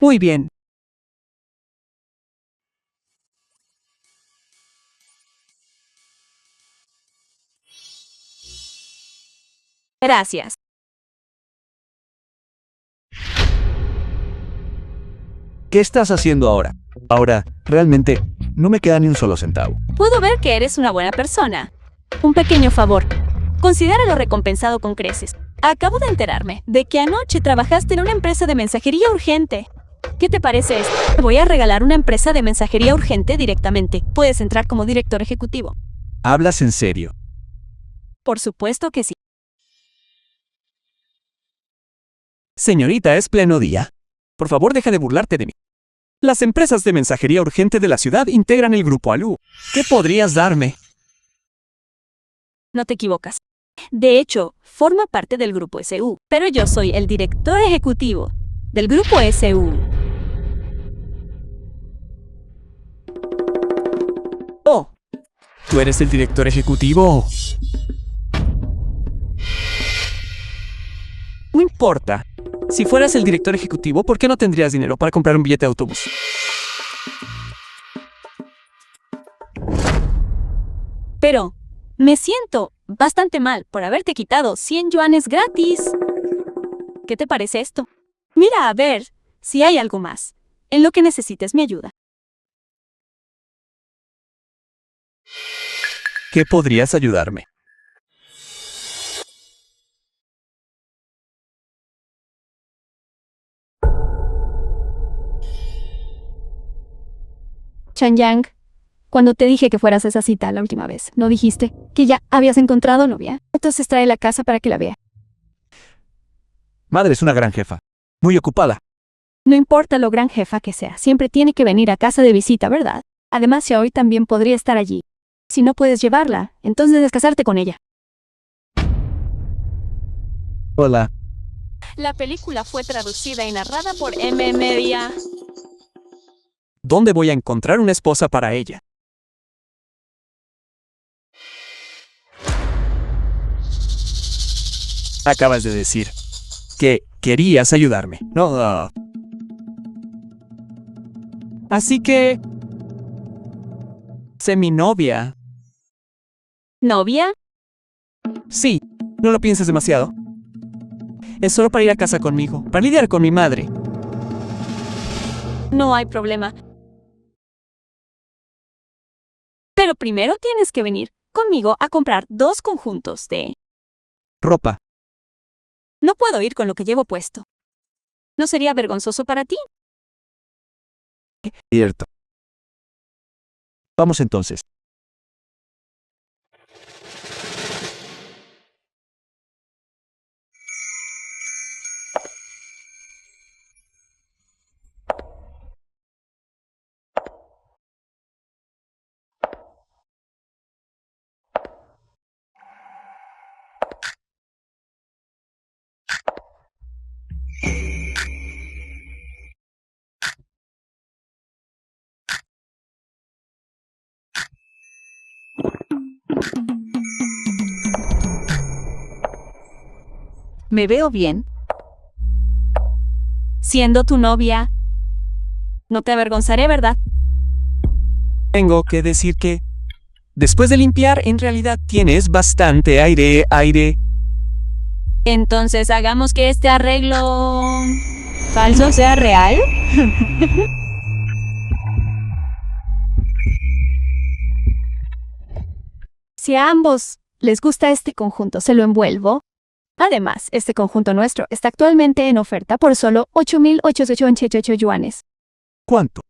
Muy bien. Gracias. ¿Qué estás haciendo ahora? Ahora, realmente, no me queda ni un solo centavo. Puedo ver que eres una buena persona. Un pequeño favor. Considéralo recompensado con creces. Acabo de enterarme de que anoche trabajaste en una empresa de mensajería urgente. ¿Qué te parece esto? Te voy a regalar una empresa de mensajería urgente directamente. Puedes entrar como director ejecutivo. ¿Hablas en serio? Por supuesto que sí. Señorita, es pleno día. Por favor, deja de burlarte de mí. Las empresas de mensajería urgente de la ciudad integran el grupo ALU. ¿Qué podrías darme? No te equivocas. De hecho, forma parte del grupo SU, pero yo soy el director ejecutivo del grupo SU. Oh, ¿tú eres el director ejecutivo? No importa. Si fueras el director ejecutivo, ¿por qué no tendrías dinero para comprar un billete de autobús? Pero me siento bastante mal por haberte quitado 100 yuanes gratis. ¿Qué te parece esto? Mira a ver si hay algo más en lo que necesites mi ayuda. ¿Qué podrías ayudarme? Chanyang, cuando te dije que fueras a esa cita la última vez, ¿no dijiste que ya habías encontrado novia? Entonces trae la casa para que la vea. Madre es una gran jefa. Muy ocupada. No importa lo gran jefa que sea, siempre tiene que venir a casa de visita, ¿verdad? Además, si hoy también podría estar allí. Si no puedes llevarla, entonces debes casarte con ella. Hola. La película fue traducida y narrada por M. Media. ¿Dónde voy a encontrar una esposa para ella? Acabas de decir que querías ayudarme, ¿no? Así que... sé mi novia. ¿Novia? Sí, no lo pienses demasiado. Es solo para ir a casa conmigo, para lidiar con mi madre. No hay problema. Pero primero tienes que venir conmigo a comprar 2 conjuntos de... Ropa. No puedo ir con lo que llevo puesto. ¿No sería vergonzoso para ti? Cierto. Vamos entonces. ¿Me veo bien? Siendo tu novia, no te avergonzaré, ¿verdad? Tengo que decir que... después de limpiar, en realidad tienes bastante aire. Entonces hagamos que este arreglo... falso sea real. Si a ambos les gusta este conjunto, se lo envuelvo. Además, este conjunto nuestro está actualmente en oferta por solo 8.888 yuanes. ¿Cuánto?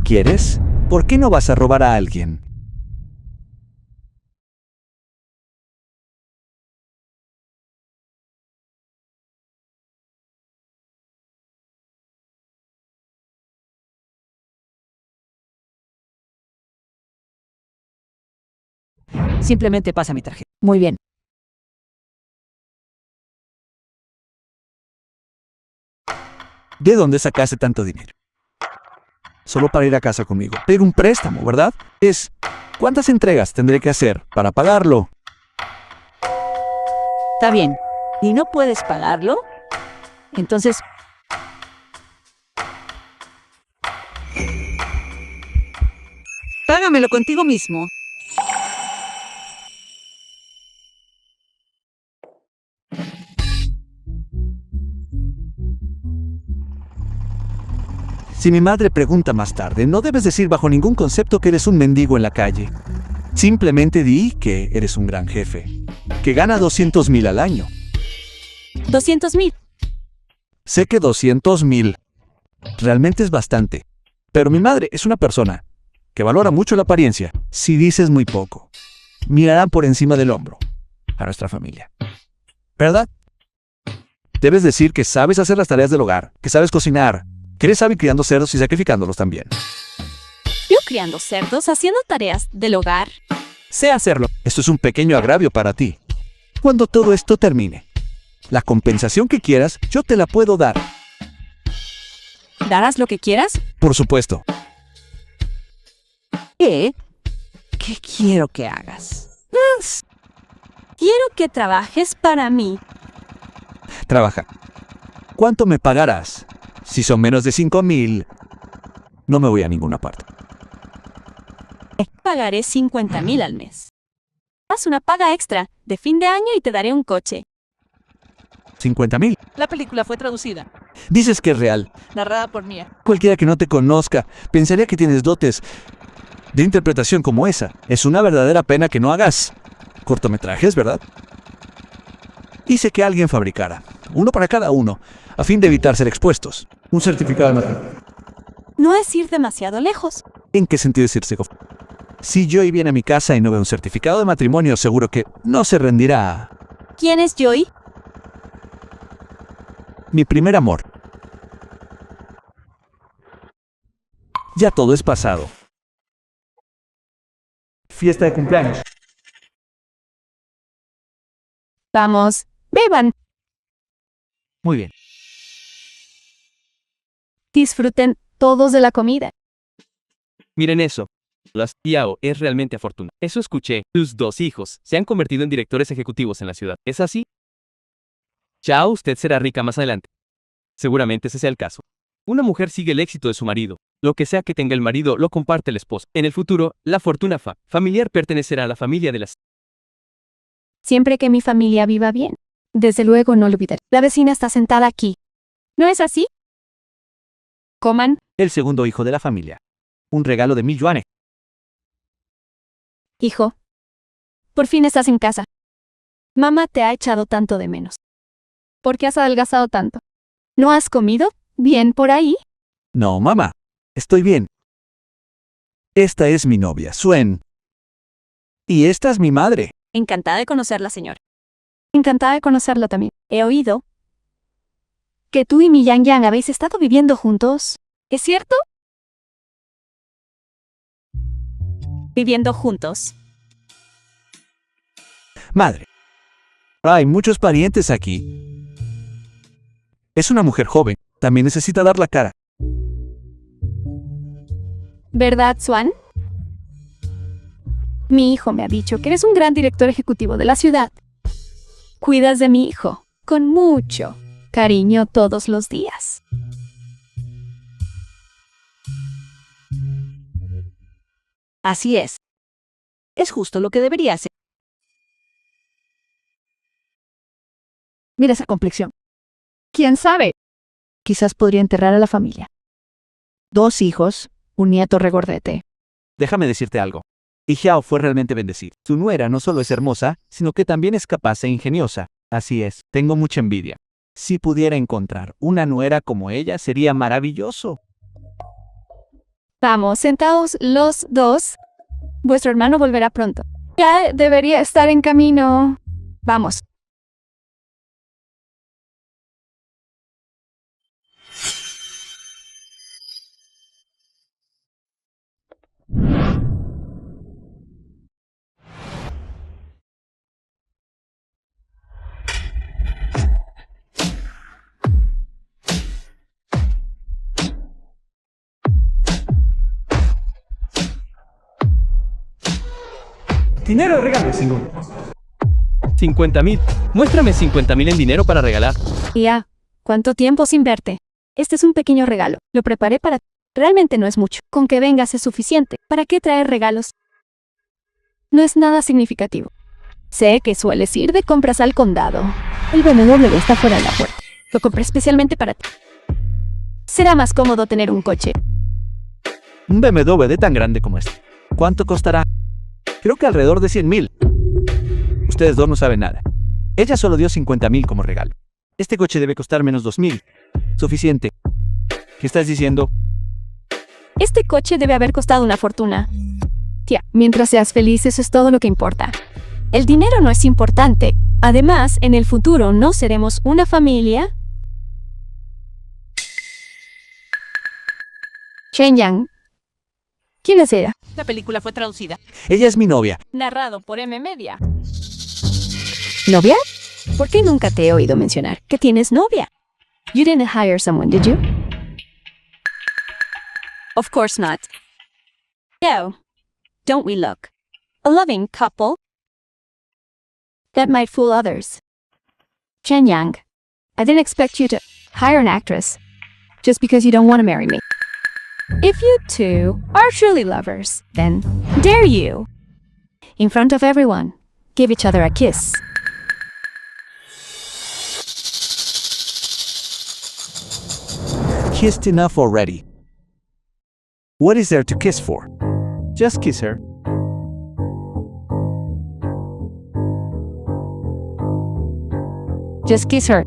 ¿Quieres? ¿Por qué no vas a robar a alguien? Simplemente pasa mi tarjeta. Muy bien. ¿De dónde sacaste tanto dinero? Solo para ir a casa conmigo. Pedir un préstamo, ¿verdad? ¿Cuántas entregas tendré que hacer para pagarlo? Está bien. ¿Y no puedes pagarlo? Entonces, Págamelo contigo mismo. Si mi madre pregunta más tarde, no debes decir bajo ningún concepto que eres un mendigo en la calle. Simplemente di que eres un gran jefe, que gana 200,000 al año. 200,000. Sé que 200,000 realmente es bastante, pero mi madre es una persona que valora mucho la apariencia. Si dices muy poco, mirarán por encima del hombro a nuestra familia. ¿Verdad? Debes decir que sabes hacer las tareas del hogar, que sabes cocinar, que eres sabio criando cerdos y sacrificándolos también. Yo criando cerdos, haciendo tareas del hogar. Sé hacerlo. Esto es un pequeño agravio para ti. Cuando todo esto termine, la compensación que quieras, yo te la puedo dar. ¿Darás lo que quieras? Por supuesto. ¿Qué quiero que hagas? Quiero que trabajes para mí. Trabaja. ¿Cuánto me pagarás? Si son menos de 5,000, no me voy a ninguna parte. Pagaré 50,000 al mes. Haz una paga extra de fin de año y te daré un coche. 50,000. La película fue traducida, Dices que es real. narrada por Mia. Cualquiera que no te conozca pensaría que tienes dotes de interpretación como esa. Es una verdadera pena que no hagas cortometrajes, ¿verdad? Hice que alguien fabricara, uno para cada uno, a fin de evitar ser expuestos. Un certificado de matrimonio. No es ir demasiado lejos. ¿En qué sentido es irse? Si Joey viene a mi casa y no ve un certificado de matrimonio, seguro que no se rendirá. ¿Quién es Joey? Mi primer amor. Ya todo es pasado. Fiesta de cumpleaños. Vamos, beban. Muy bien. Disfruten todos de la comida. Miren eso. Las Yao es realmente afortunada. Eso escuché. Sus 2 hijos se han convertido en directores ejecutivos en la ciudad. ¿Es así? Chao, usted será rica más adelante. Seguramente ese sea el caso. Una mujer sigue el éxito de su marido. Lo que sea que tenga el marido lo comparte el esposo. En el futuro, la fortuna familiar pertenecerá a la familia de las... Siempre que mi familia viva bien. Desde luego no lo olvidaré. La vecina está sentada aquí. ¿No es así? Coman. El segundo hijo de la familia. Un regalo de 1,000 yuanes. Hijo. Por fin estás en casa. Mamá te ha echado tanto de menos. ¿Por qué has adelgazado tanto? ¿No has comido bien por ahí? No, mamá. Estoy bien. Esta es mi novia, Suen. Y esta es mi madre. Encantada de conocerla, señor. Encantada de conocerla también. He oído que tú y mi Yang Yang habéis estado viviendo juntos. ¿Es cierto? Viviendo juntos. Madre. Hay muchos parientes aquí. Es una mujer joven. También necesita dar la cara. ¿Verdad, Swan? Mi hijo me ha dicho que eres un gran director ejecutivo de la ciudad. Cuidas de mi hijo con mucho cariño todos los días. Así es. Es justo lo que debería hacer. Mira esa complexión. ¿Quién sabe? Quizás podría enterrar a la familia. 2 hijos, un nieto regordete. Déjame decirte algo. Y Xiao fue realmente bendecido. Su nuera no solo es hermosa, sino que también es capaz e ingeniosa. Así es, tengo mucha envidia. Si pudiera encontrar una nuera como ella, sería maravilloso. Vamos, sentaos los dos. Vuestro hermano volverá pronto. Ya debería estar en camino. Vamos. Dinero de regalo, señor. 50,000. Muéstrame 50,000 en dinero para regalar. Ya. ¿Cuánto tiempo sin verte? Este es un pequeño regalo. Lo preparé para ti. Realmente no es mucho. Con que vengas es suficiente. ¿Para qué traer regalos? No es nada significativo. Sé que sueles ir de compras al condado. El BMW está fuera de la puerta. Lo compré especialmente para ti. Será más cómodo tener un coche. Un BMW de tan grande como este. ¿Cuánto costará? Creo que alrededor de 100,000. Ustedes dos no saben nada. Ella solo dio 50,000 como regalo. Este coche debe costar menos 2,000. Suficiente. ¿Qué estás diciendo? Este coche debe haber costado una fortuna. Tía, mientras seas feliz, eso es todo lo que importa. El dinero no es importante. Además, en el futuro no seremos una familia. Chen Yang. ¿Quién es ella? La película fue traducida. Ella es mi novia. Narrado por M Media. ¿Novia? ¿Por qué nunca te he oído mencionar que tienes novia? You didn't hire someone, did you? Of course not. No. Don't we look a loving couple? That might fool others. Chen Yang, I didn't expect you to hire an actress just because you don't want to marry me. If you two are truly lovers, then dare you, in front of everyone, give each other a kiss. Kissed enough already. What is there to kiss for? Just kiss her. Just kiss her.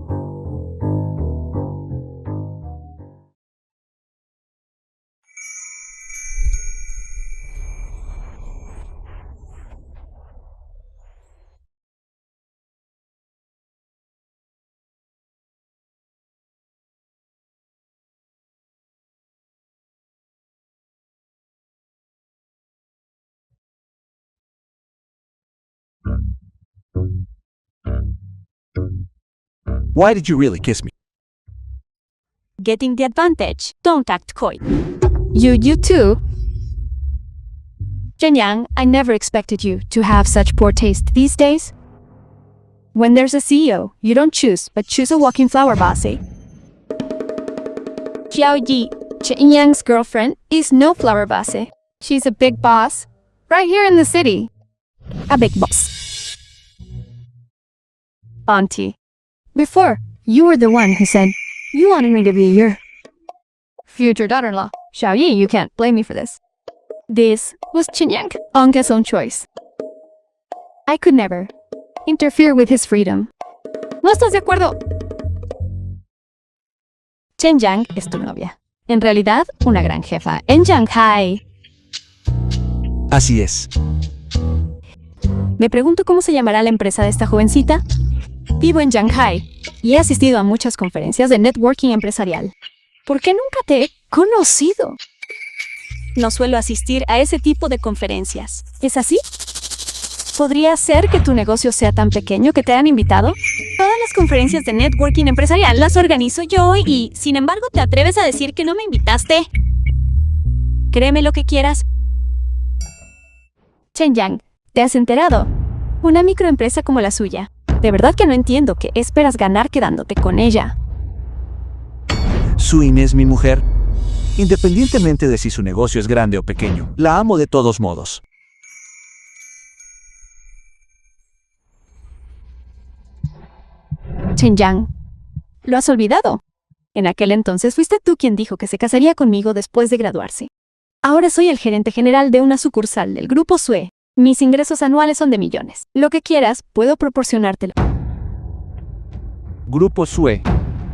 Why did you really kiss me? Getting the advantage. Don't act coy. You too? Chen Yang, I never expected you to have such poor taste these days. When there's a CEO, you don't choose, but choose a walking flower vase. Xiao Yi, Chen Yang's girlfriend, is no flower vase. She's a big boss, right here in the city. A big boss. Auntie. Before, you were the one who said you wanted me to be your future daughter-in-law. Xiao Yi, you can't blame me for this. This was Chen Yang, Anga's own choice. I could never interfere with his freedom. ¿No estás de acuerdo? Chen Yang es tu novia. En realidad, una gran jefa en Shanghai. Así es. Me pregunto cómo se llamará la empresa de esta jovencita. Vivo en Shanghai y he asistido a muchas conferencias de networking empresarial. ¿Por qué nunca te he conocido? No suelo asistir a ese tipo de conferencias. ¿Es así? ¿Podría ser que tu negocio sea tan pequeño que te han invitado? Todas las conferencias de networking empresarial las organizo yo y, sin embargo, te atreves a decir que no me invitaste. Créeme lo que quieras. Chen Yang, ¿te has enterado? Una microempresa como la suya. De verdad que no entiendo qué esperas ganar quedándote con ella. Suin es mi mujer. Independientemente de si su negocio es grande o pequeño, la amo de todos modos. Chen Yang, ¿lo has olvidado? En aquel entonces fuiste tú quien dijo que se casaría conmigo después de graduarse. Ahora soy el gerente general de una sucursal del Grupo Sue. Mis ingresos anuales son de millones. Lo que quieras, puedo proporcionártelo. Grupo Sue.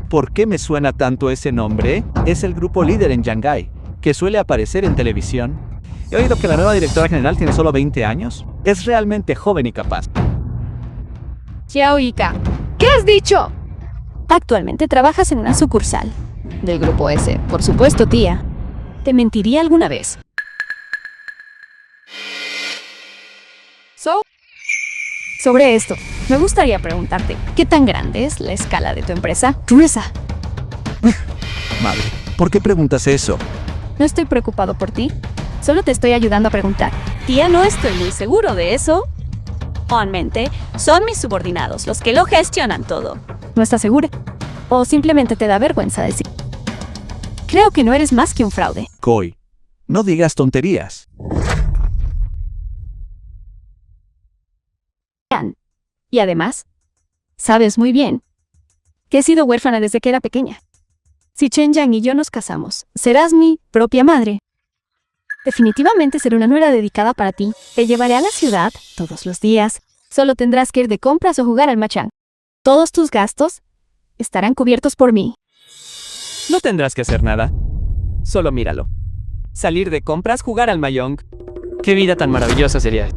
¿Por qué me suena tanto ese nombre? Es el grupo líder en Shanghái, que suele aparecer en televisión. He oído que la nueva directora general tiene solo 20 años. Es realmente joven y capaz. Xiao Yika, ¿qué has dicho? Actualmente trabajas en una sucursal del Grupo S. Por supuesto, tía. ¿Te mentiría alguna vez? Sobre esto, me gustaría preguntarte, ¿qué tan grande es la escala de tu empresa? Teresa. Madre, ¿por qué preguntas eso? No estoy preocupado por ti, solo te estoy ayudando a preguntar. Tía, no estoy muy seguro de eso. Realmente, son mis subordinados los que lo gestionan todo. ¿No estás segura? ¿O simplemente te da vergüenza decir? Creo que no eres más que un fraude. Koi, no digas tonterías. Y además, sabes muy bien que he sido huérfana desde que era pequeña. Si Chen Yang y yo nos casamos, serás mi propia madre. Definitivamente seré una nuera dedicada para ti. Te llevaré a la ciudad todos los días. Solo tendrás que ir de compras o jugar al machán. Todos tus gastos estarán cubiertos por mí. No tendrás que hacer nada. Solo míralo. Salir de compras, jugar al mahjong. Qué vida tan maravillosa sería.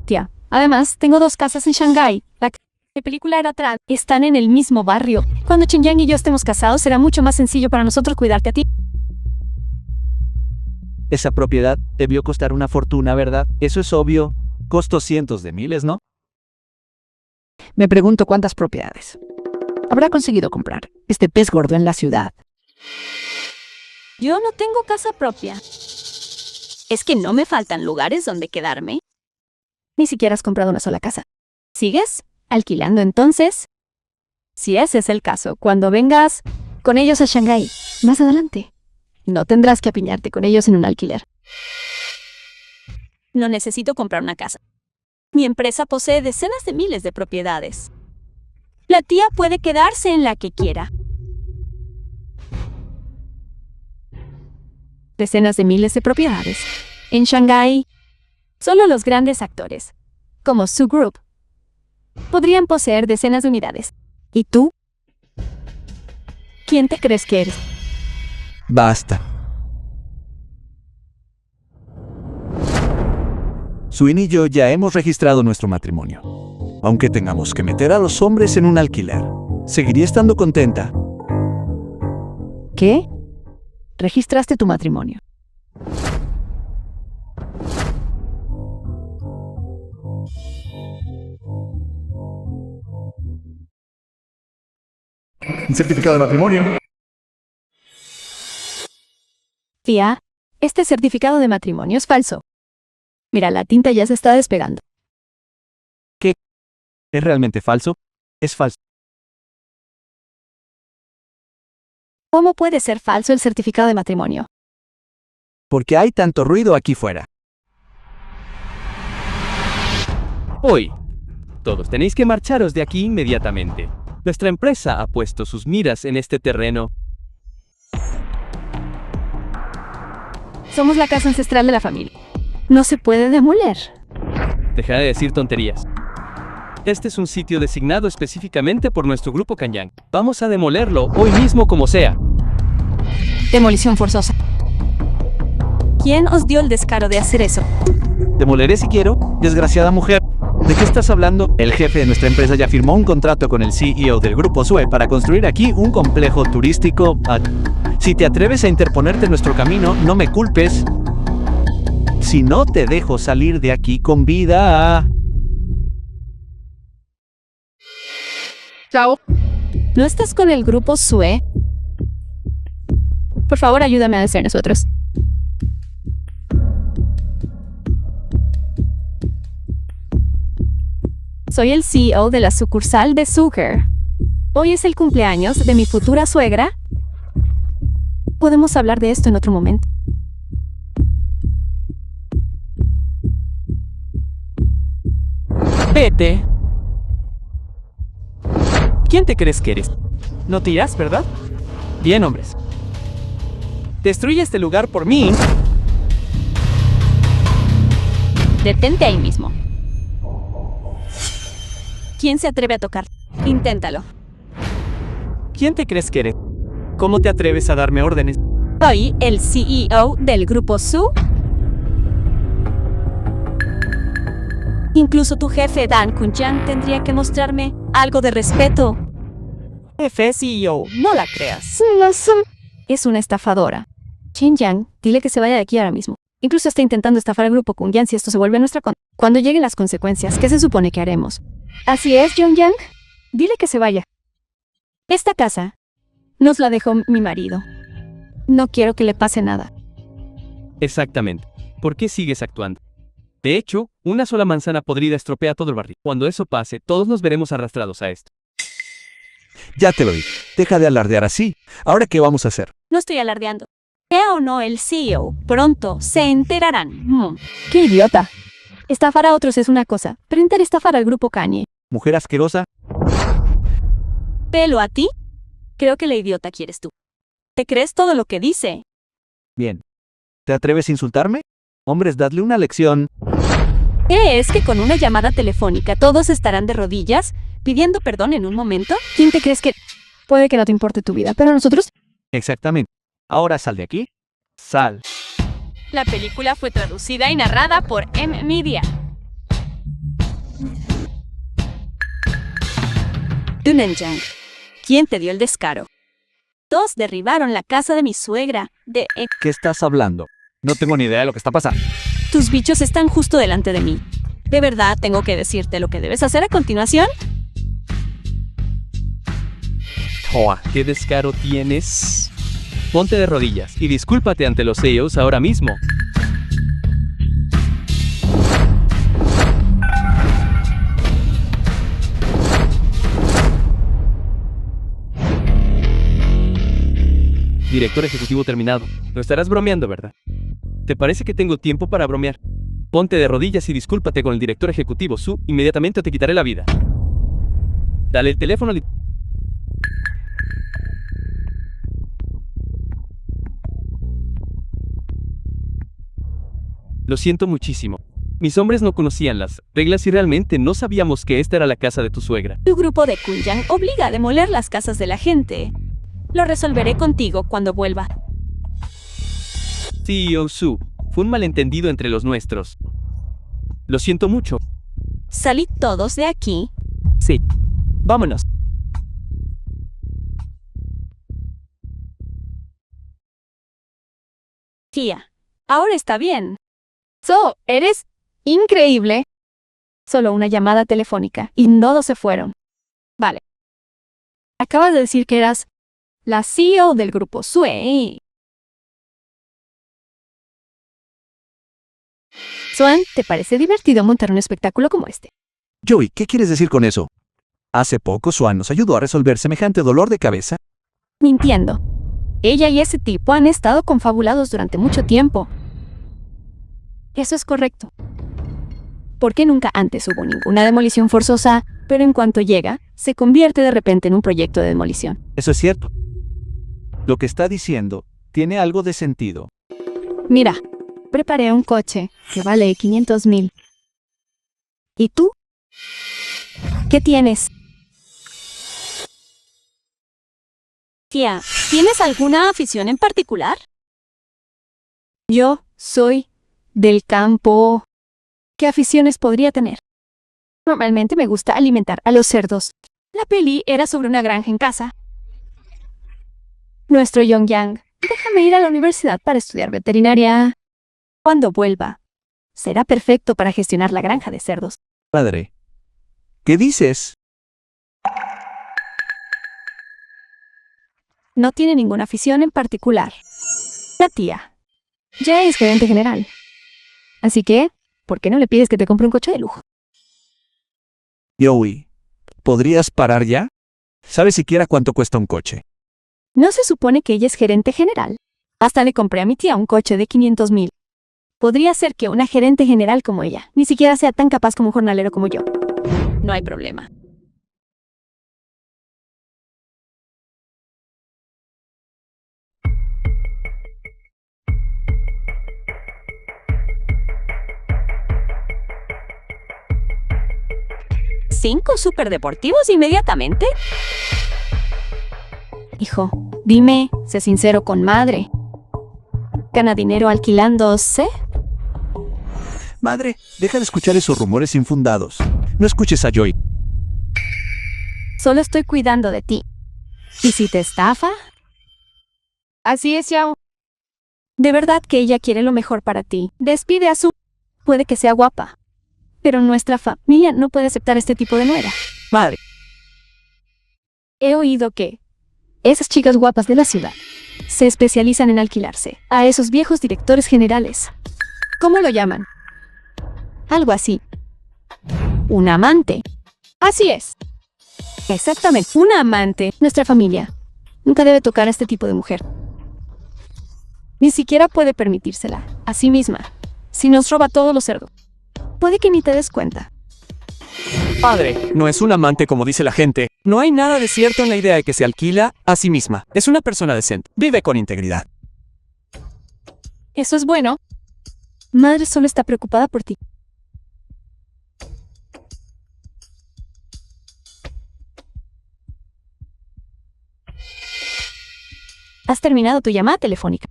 Tía, además, tengo 2 casas en Shanghái. La película era atrás. Están en el mismo barrio. Cuando Chen Yang y yo estemos casados, será mucho más sencillo para nosotros cuidarte a ti. Esa propiedad debió costar una fortuna, ¿verdad? Eso es obvio. Costó cientos de miles, ¿no? Me pregunto cuántas propiedades habrá conseguido comprar este pez gordo en la ciudad. Yo no tengo casa propia. ¿Es que no me faltan lugares donde quedarme? Ni siquiera has comprado una sola casa. ¿Sigues alquilando entonces? Si ese es el caso, cuando vengas con ellos a Shanghái, más adelante, no tendrás que apiñarte con ellos en un alquiler. No necesito comprar una casa. Mi empresa posee decenas de miles de propiedades. La tía puede quedarse en la que quiera. Decenas de miles de propiedades. En Shanghái, solo los grandes actores, como Su Group, podrían poseer decenas de unidades. ¿Y tú? ¿Quién te crees que eres? Basta. Suin y yo ya hemos registrado nuestro matrimonio. Aunque tengamos que meter a los hombres en un alquiler, seguiría estando contenta. ¿Qué? Registraste tu matrimonio. Un certificado de matrimonio. Tía, este certificado de matrimonio es falso. Mira, la tinta ya se está despegando. ¿Es realmente falso? Es falso. ¿Cómo puede ser falso el certificado de matrimonio? Porque hay tanto ruido aquí fuera. Hoy, todos tenéis que marcharos de aquí inmediatamente. Nuestra empresa ha puesto sus miras en este terreno. Somos la casa ancestral de la familia. No se puede demoler. Deja de decir tonterías. Este es un sitio designado específicamente por nuestro grupo Kanyang. Vamos a demolerlo hoy mismo como sea. Demolición forzosa. ¿Quién os dio el descaro de hacer eso? Demoleré si quiero, desgraciada mujer. ¿De qué estás hablando? El jefe de nuestra empresa ya firmó un contrato con el CEO del grupo SUE para construir aquí un complejo turístico. Si te atreves a interponerte en nuestro camino, no me culpes. Si no te dejo salir de aquí con vida. Chao. ¿No estás con el grupo SUE? Por favor, ayúdame a ser nosotros. Soy el CEO de la sucursal de Suger. Hoy es el cumpleaños de mi futura suegra. Podemos hablar de esto en otro momento. Vete. ¿Quién te crees que eres? No te irás, ¿verdad? Bien, hombres. Destruye este lugar por mí. Detente ahí mismo. ¿Quién se atreve a tocar? Inténtalo. ¿Quién te crees que eres? ¿Cómo te atreves a darme órdenes? Soy el CEO del grupo SU. Incluso tu jefe Dan Kunjan tendría que mostrarme algo de respeto. Jefe CEO, no la creas. Es una estafadora. Chin Yang, dile que se vaya de aquí ahora mismo. Incluso está intentando estafar al grupo Kunjan si esto se vuelve nuestra con. Cuando lleguen las consecuencias, ¿qué se supone que haremos? Así es, Jong Yang. Dile que se vaya. Esta casa nos la dejó mi marido. No quiero que le pase nada. Exactamente. ¿Por qué sigues actuando? De hecho, una sola manzana podrida estropea todo el barrio. Cuando eso pase, todos nos veremos arrastrados a esto. Ya te lo dije. Deja de alardear así. ¿Ahora qué vamos a hacer? No estoy alardeando. Sea o no el CEO, pronto se enterarán. ¡Qué idiota! Estafar a otros es una cosa, pero intentar estafar al grupo Kanye. Mujer asquerosa. ¿Pelo a ti? Creo que la idiota quieres tú. ¿Te crees todo lo que dice? Bien. ¿Te atreves a insultarme? Hombres, dadle una lección. ¿Qué es que con una llamada telefónica todos estarán de rodillas pidiendo perdón en un momento? ¿Quién te crees que...? Puede que no te importe tu vida, pero nosotros... Exactamente. Ahora sal de aquí. Sal. La película fue traducida y narrada por M-Media. Dunenjang. ¿Quién te dio el descaro? 2 derribaron la casa de mi suegra. ¿Qué estás hablando? No tengo ni idea de lo que está pasando. Tus bichos están justo delante de mí. ¿De verdad tengo que decirte lo que debes hacer a continuación? Joa, ¿qué descaro tienes? Ponte de rodillas y discúlpate ante los CEOs ahora mismo. Director ejecutivo terminado. No estarás bromeando, ¿verdad? ¿Te parece que tengo tiempo para bromear? Ponte de rodillas y discúlpate con el director ejecutivo Su, inmediatamente o te quitaré la vida. Dale el teléfono al... Lo siento muchísimo. Mis hombres no conocían las reglas y realmente no sabíamos que esta era la casa de tu suegra. Tu grupo de Kunyang obliga a demoler las casas de la gente. Lo resolveré contigo cuando vuelva. CEO Su, fue un malentendido entre los nuestros. Lo siento mucho. Salid todos de aquí. Sí. Vámonos. Tía, ahora está bien. So, eres increíble. Solo una llamada telefónica y todos se fueron. Vale. Acabas de decir que eras la CEO del grupo Sui. Swan, ¿te parece divertido montar un espectáculo como este? Joey, ¿qué quieres decir con eso? Hace poco Swan nos ayudó a resolver semejante dolor de cabeza. Mintiendo. Ella y ese tipo han estado confabulados durante mucho tiempo. Eso es correcto. Porque nunca antes hubo ninguna demolición forzosa, pero en cuanto llega, se convierte de repente en un proyecto de demolición. Eso es cierto. Lo que está diciendo tiene algo de sentido. Mira, preparé un coche que vale 500,000. ¿Y tú? ¿Qué tienes? Tía, ¿tienes alguna afición en particular? Yo soy del campo. ¿Qué aficiones podría tener? Normalmente me gusta alimentar a los cerdos. La peli era sobre una granja en casa. Nuestro Yongyang, déjame ir a la universidad para estudiar veterinaria. Cuando vuelva, será perfecto para gestionar la granja de cerdos. Padre, ¿qué dices? No tiene ninguna afición en particular. La tía ya es gerente general. Así que, ¿por qué no le pides que te compre un coche de lujo? Joey, ¿podrías parar ya? ¿Sabes siquiera cuánto cuesta un coche? ¿No se supone que ella es gerente general? Hasta le compré a mi tía un coche de 500,000. Podría ser que una gerente general como ella ni siquiera sea tan capaz como un jornalero como yo. No hay problema. ¿5 superdeportivos inmediatamente? Hijo, dime, sé sincero con madre. ¿Gana dinero alquilándose? Madre, deja de escuchar esos rumores infundados. No escuches a Joey. Solo estoy cuidando de ti. ¿Y si te estafa? Así es, Yao. De verdad que ella quiere lo mejor para ti. Despide a Su. Puede que sea guapa, pero nuestra familia no puede aceptar este tipo de nuera. Madre, He oído que esas chicas guapas de la ciudad se especializan en alquilarse a esos viejos directores generales. ¿Cómo lo llaman? Algo así. Un amante. Así es. Exactamente. Una amante. Nuestra familia nunca debe tocar a este tipo de mujer. Ni siquiera puede permitírsela a sí misma. Si nos roba todos los cerdos, puede que ni te des cuenta. Padre, no es un amante como dice la gente. No hay nada de cierto en la idea de que se alquila a sí misma. Es una persona decente. Vive con integridad. Eso es bueno. Madre solo está preocupada por ti. Has terminado tu llamada telefónica.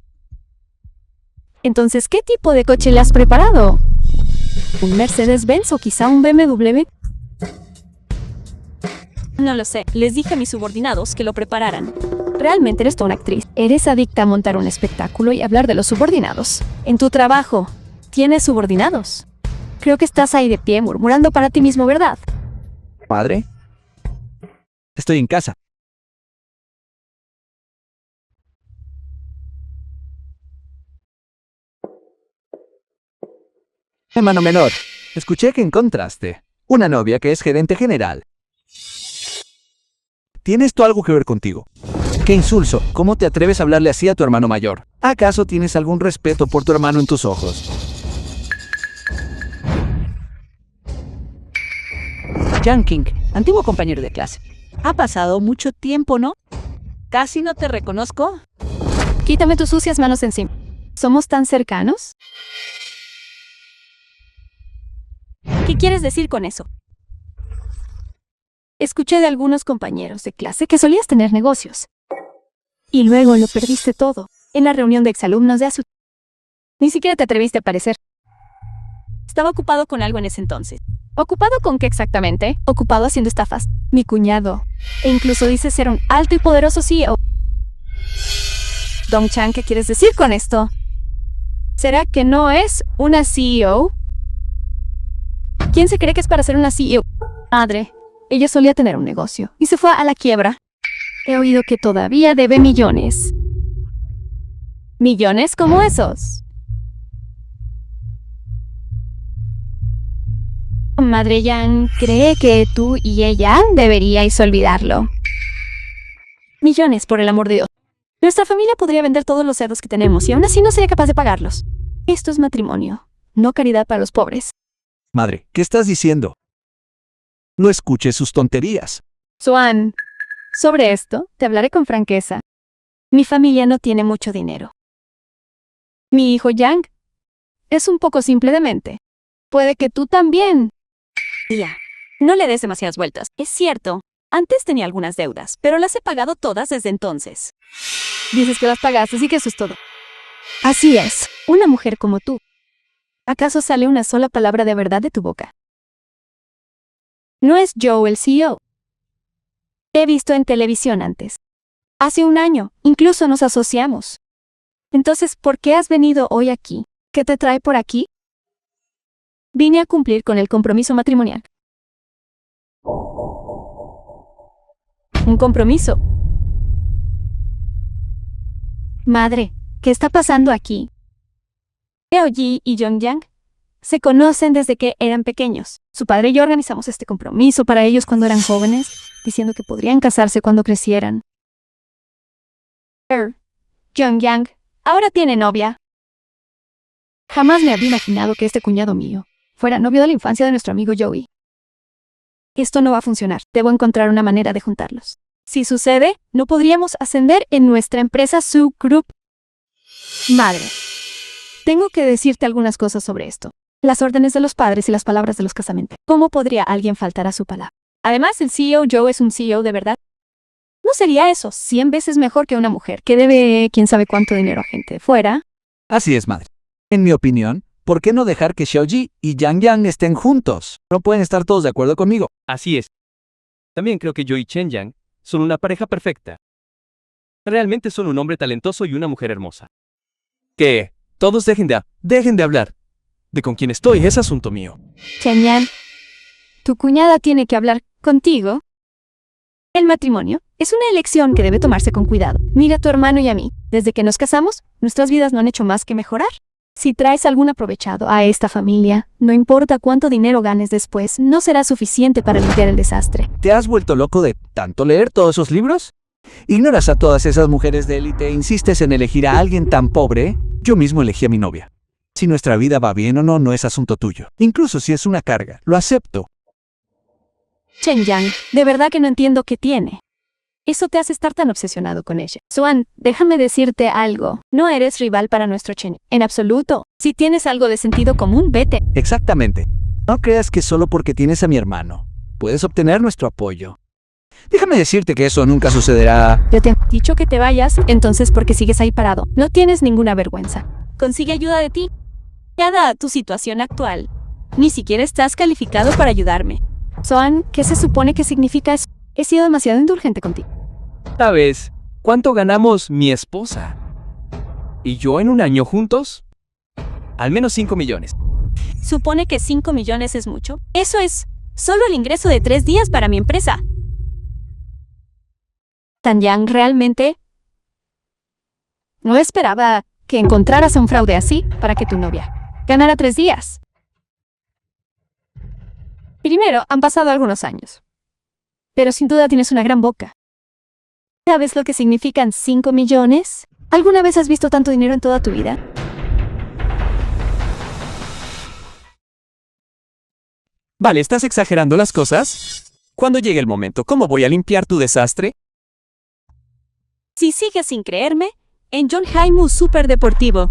Entonces, ¿qué tipo de coche le has preparado? ¿Un Mercedes-Benz o quizá un BMW? No lo sé. Les dije a mis subordinados que lo prepararan. Realmente eres toda una actriz. Eres adicta a montar un espectáculo y hablar de los subordinados. En tu trabajo, ¿tienes subordinados? Creo que estás ahí de pie murmurando para ti mismo, ¿verdad? ¿Padre? Estoy en casa. Hermano menor, escuché que encontraste una novia que es gerente general. ¿Tiene esto algo que ver contigo? ¡Qué insulso! ¿Cómo te atreves a hablarle así a tu hermano mayor? ¿Acaso tienes algún respeto por tu hermano en tus ojos? Yang King, antiguo compañero de clase. Ha pasado mucho tiempo, ¿no? Casi no te reconozco. Quítame tus sucias manos encima. ¿Somos tan cercanos? ¿Qué quieres decir con eso? Escuché de algunos compañeros de clase que solías tener negocios. Y luego lo perdiste todo en la reunión de exalumnos de ASU. Ni siquiera te atreviste a aparecer. Estaba ocupado con algo en ese entonces. ¿Ocupado con qué exactamente? Ocupado haciendo estafas. Mi cuñado. E incluso dice ser un alto y poderoso CEO. Dong Chan, ¿qué quieres decir con esto? ¿Será que no es una CEO? ¿Quién se cree que es para ser una CEO? Madre, ella solía tener un negocio y se fue a la quiebra. He oído que todavía debe millones. ¿Millones como esos? Madre Yang cree que tú y ella deberíais olvidarlo. Millones, por el amor de Dios. Nuestra familia podría vender todos los cerdos que tenemos y aún así no sería capaz de pagarlos. Esto es matrimonio, no caridad para los pobres. Madre, ¿qué estás diciendo? No escuches sus tonterías. Swan, sobre esto te hablaré con franqueza. Mi familia no tiene mucho dinero. Mi hijo Yang es un poco simple de mente. Puede que tú también. Tía, no le des demasiadas vueltas. Es cierto, antes tenía algunas deudas, pero las he pagado todas desde entonces. Dices que las pagaste, así que eso es todo. Así es, una mujer como tú. ¿Acaso sale una sola palabra de verdad de tu boca? No es Joe el CEO. Te he visto en televisión antes. Hace un año, incluso nos asociamos. Entonces, ¿por qué has venido hoy aquí? ¿Qué te trae por aquí? Vine a cumplir con el compromiso matrimonial. ¿Un compromiso? Madre, ¿qué está pasando aquí? Eoji y Yongyang se conocen desde que eran pequeños. Su padre y yo organizamos este compromiso para ellos cuando eran jóvenes, diciendo que podrían casarse cuando crecieran. Yongyang ahora tiene novia. Jamás me habría imaginado que este cuñado mío fuera novio de la infancia de nuestro amigo Joey. Esto no va a funcionar. Debo encontrar una manera de juntarlos. Si sucede, no podríamos ascender en nuestra empresa Su Group. Madre, tengo que decirte algunas cosas sobre esto. Las órdenes de los padres y las palabras de los casamentos. ¿Cómo podría alguien faltar a su palabra? Además, el CEO Joe es un CEO de verdad. ¿No sería eso 100 veces mejor que una mujer que debe quién sabe cuánto dinero a gente de fuera? Así es, madre. En mi opinión, ¿por qué no dejar que Xiaoji y Yang Yang estén juntos? No pueden estar todos de acuerdo conmigo. Así es. También creo que yo y Chen Yang son una pareja perfecta. Realmente son un hombre talentoso y una mujer hermosa. ¿Qué? Todos dejen de hablar. De con quién estoy es asunto mío. Chen-yan, tu cuñada tiene que hablar contigo. El matrimonio es una elección que debe tomarse con cuidado. Mira a tu hermano y a mí. Desde que nos casamos, nuestras vidas no han hecho más que mejorar. Si traes algún aprovechado a esta familia, no importa cuánto dinero ganes después, no será suficiente para limpiar el desastre. ¿Te has vuelto loco de tanto leer todos esos libros? ¿Ignoras a todas esas mujeres de élite e insistes en elegir a alguien tan pobre? Yo mismo elegí a mi novia. Si nuestra vida va bien o no, no es asunto tuyo. Incluso si es una carga, lo acepto. Chen Yang, de verdad que no entiendo qué tiene. Eso te hace estar tan obsesionado con ella. Swan, déjame decirte algo. No eres rival para nuestro Chen. En absoluto. Si tienes algo de sentido común, vete. Exactamente. No creas que solo porque tienes a mi hermano, puedes obtener nuestro apoyo. Déjame decirte que eso nunca sucederá. Yo te he dicho que te vayas, entonces ¿por qué sigues ahí parado? No tienes ninguna vergüenza. Consigue ayuda de ti. Dada tu situación actual, ni siquiera estás calificado para ayudarme. Swan, ¿qué se supone que significa eso? He sido demasiado indulgente contigo. ¿Sabes cuánto ganamos mi esposa y yo en un año juntos? Al menos 5 millones. ¿Supone que 5 millones es mucho? Eso es solo el ingreso de 3 días para mi empresa. Tan Yang, realmente no esperaba que encontraras a un fraude así para que tu novia ganara 3 días. Primero, han pasado algunos años. Pero sin duda tienes una gran boca. ¿Sabes lo que significan 5 millones? ¿Alguna vez has visto tanto dinero en toda tu vida? Vale, ¿estás exagerando las cosas? Cuando llegue el momento, ¿cómo voy a limpiar tu desastre? Si sigues sin creerme, en John Haimu Super Deportivo.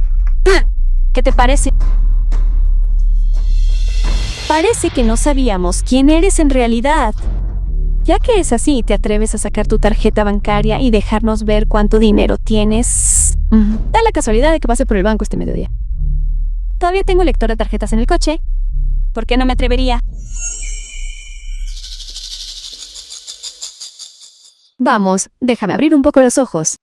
¿Qué te parece? Parece que no sabíamos quién eres en realidad. Ya que es así, ¿te atreves a sacar tu tarjeta bancaria y dejarnos ver cuánto dinero tienes? Da la casualidad de que pase por el banco este mediodía. Todavía tengo lector de tarjetas en el coche. ¿Por qué no me atrevería? Vamos, déjame abrir un poco los ojos.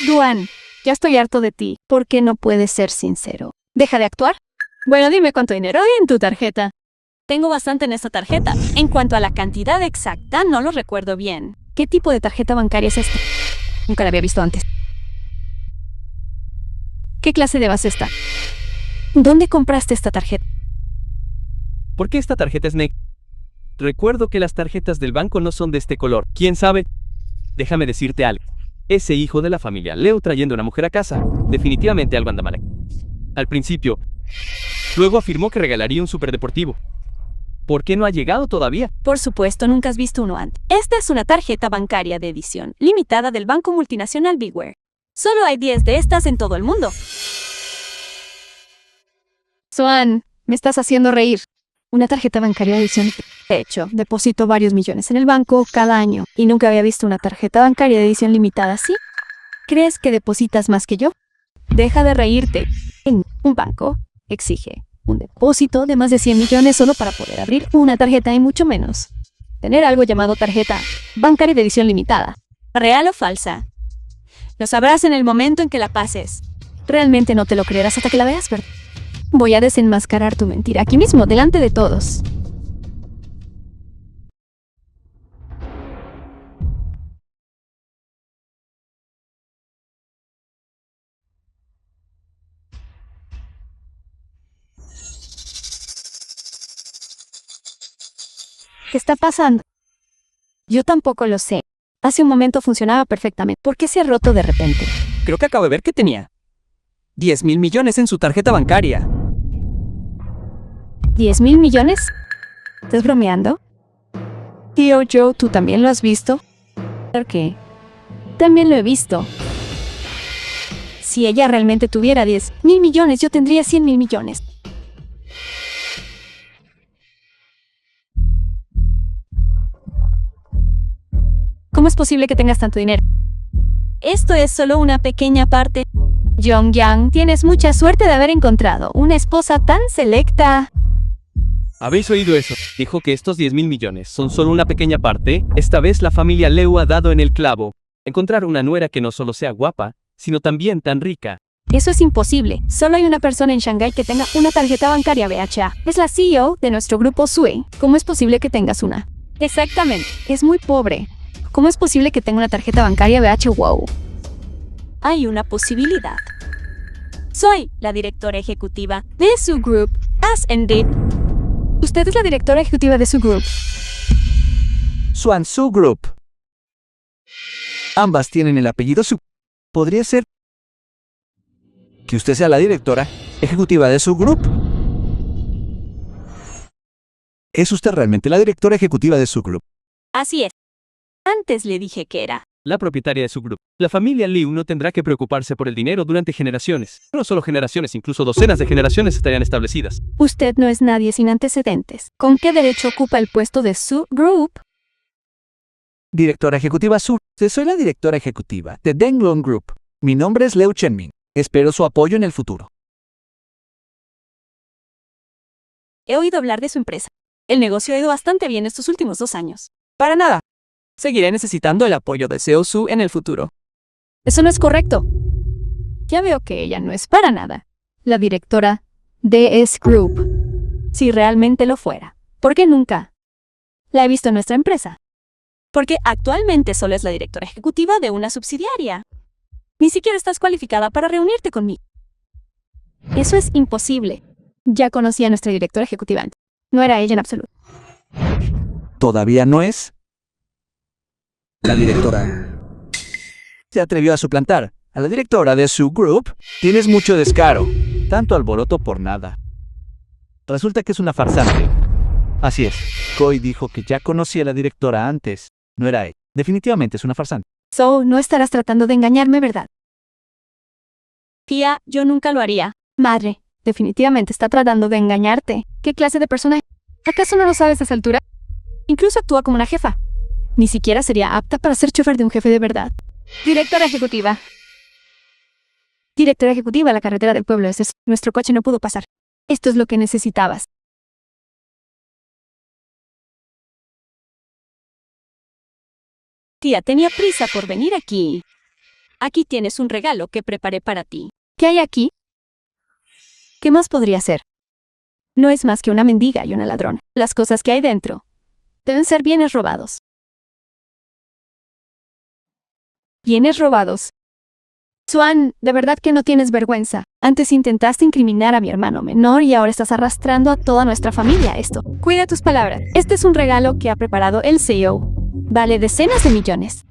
Duan, ya estoy harto de ti. ¿Por qué no puedes ser sincero? ¿Deja de actuar? Bueno, dime cuánto dinero hay en tu tarjeta. Tengo bastante en esta tarjeta. En cuanto a la cantidad exacta, no lo recuerdo bien. ¿Qué tipo de tarjeta bancaria es esta? Nunca la había visto antes. ¿Qué clase de base está? ¿Dónde compraste esta tarjeta? ¿Por qué esta tarjeta es negra? Recuerdo que las tarjetas del banco no son de este color. ¿Quién sabe? Déjame decirte algo. Ese hijo de la familia Leo trayendo una mujer a casa, definitivamente algo anda mal aquí. Al principio, luego afirmó que regalaría un superdeportivo. ¿Por qué no ha llegado todavía? Por supuesto, nunca has visto uno antes. Esta es una tarjeta bancaria de edición limitada del banco multinacional Bigware. Solo hay 10 de estas en todo el mundo. Swan, me estás haciendo reír. Una tarjeta bancaria de edición. De hecho, deposito varios millones en el banco cada año y nunca había visto una tarjeta bancaria de edición limitada así. ¿Crees que depositas más que yo? Deja de reírte. En un banco exige un depósito de más de 100 millones solo para poder abrir una tarjeta y mucho menos tener algo llamado tarjeta bancaria de edición limitada. ¿Real o falsa? Lo sabrás en el momento en que la pases. Realmente no te lo creerás hasta que la veas, ¿verdad? Voy a desenmascarar tu mentira aquí mismo, delante de todos. ¿Qué está pasando? Yo tampoco lo sé. Hace un momento funcionaba perfectamente. ¿Por qué se ha roto de repente? Creo que acabo de ver que tenía 10.000 millones en su tarjeta bancaria. ¿10.000 millones? ¿Estás bromeando? Tío Joe, ¿tú también lo has visto? ¿Por qué? También lo he visto. Si ella realmente tuviera 10.000 millones, yo tendría 100.000 millones. ¿Cómo es posible que tengas tanto dinero? Esto es solo una pequeña parte. Jong Yang, tienes mucha suerte de haber encontrado una esposa tan selecta. ¿Habéis oído eso? Dijo que estos 10.000 millones son solo una pequeña parte. Esta vez la familia Leu ha dado en el clavo. Encontrar una nuera que no solo sea guapa, sino también tan rica. Eso es imposible. Solo hay una persona en Shanghái que tenga una tarjeta bancaria BHA. Es la CEO de nuestro grupo Sui. ¿Cómo es posible que tengas una? Exactamente. Es muy pobre. ¿Cómo es posible que tenga una tarjeta bancaria BH? Wow. Hay una posibilidad. Soy la directora ejecutiva de su group, as indeed. Usted es la directora ejecutiva de su group. Swan Su Group. Ambas tienen el apellido Su. ¿Podría ser que usted sea la directora ejecutiva de su group? ¿Es usted realmente la directora ejecutiva de su group? Así es. Antes le dije que era. La propietaria de su grupo. La familia Liu no tendrá que preocuparse por el dinero durante generaciones. No solo generaciones, incluso docenas de generaciones estarían establecidas. Usted no es nadie sin antecedentes. ¿Con qué derecho ocupa el puesto de su group? Directora ejecutiva Su. Soy la directora ejecutiva de Denglong Group. Mi nombre es Liu Chenmin. Espero su apoyo en el futuro. He oído hablar de su empresa. El negocio ha ido bastante bien estos últimos 2 años. Para nada. Seguiré necesitando el apoyo de Seo Su en el futuro. Eso no es correcto. Ya veo que ella no es para nada la directora de S Group. Si realmente lo fuera, ¿por qué nunca la he visto en nuestra empresa? Porque actualmente solo es la directora ejecutiva de una subsidiaria. Ni siquiera estás cualificada para reunirte conmigo. Eso es imposible. Ya conocí a nuestra directora ejecutiva antes. No era ella en absoluto. ¿Todavía no es la directora? Se atrevió a suplantar a la directora de su group. Tienes mucho descaro. Tanto alboroto por nada. Resulta que es una farsante. Así es. Koi dijo que ya conocía a la directora antes. No era ella. Definitivamente es una farsante. So, no estarás tratando de engañarme, ¿verdad? Tía, yo nunca lo haría. Madre, definitivamente está tratando de engañarte. ¿Qué clase de persona es? ¿Acaso no lo sabes a esa altura? Incluso actúa como una jefa. Ni siquiera sería apta para ser chofer de un jefe de verdad. Directora ejecutiva. Directora ejecutiva, la carretera del pueblo es eso. Nuestro coche no pudo pasar. Esto es lo que necesitabas. Tía, tenía prisa por venir aquí. Aquí tienes un regalo que preparé para ti. ¿Qué hay aquí? ¿Qué más podría ser? No es más que una mendiga y una ladrona. Las cosas que hay dentro deben ser bienes robados. Bienes robados. Swan, de verdad que no tienes vergüenza. Antes intentaste incriminar a mi hermano menor y ahora estás arrastrando a toda nuestra familia a esto. Cuida tus palabras. Este es un regalo que ha preparado el CEO. Vale decenas de millones.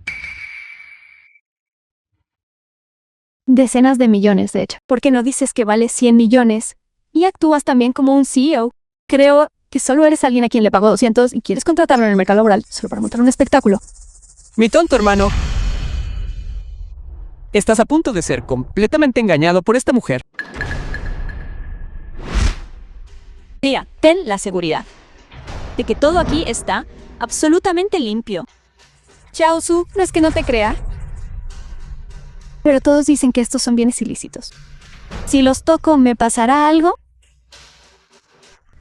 Decenas de millones, de hecho. ¿Por qué no dices que vale 100 millones? Y actúas también como un CEO. Creo que solo eres alguien a quien le pagó 200 y quieres contratarlo en el mercado laboral solo para montar un espectáculo. Mi tonto hermano. Estás a punto de ser completamente engañado por esta mujer. Tía, ten la seguridad de que todo aquí está absolutamente limpio. Chao, Su, no es que no te crea. Pero todos dicen que estos son bienes ilícitos. Si los toco, ¿me pasará algo?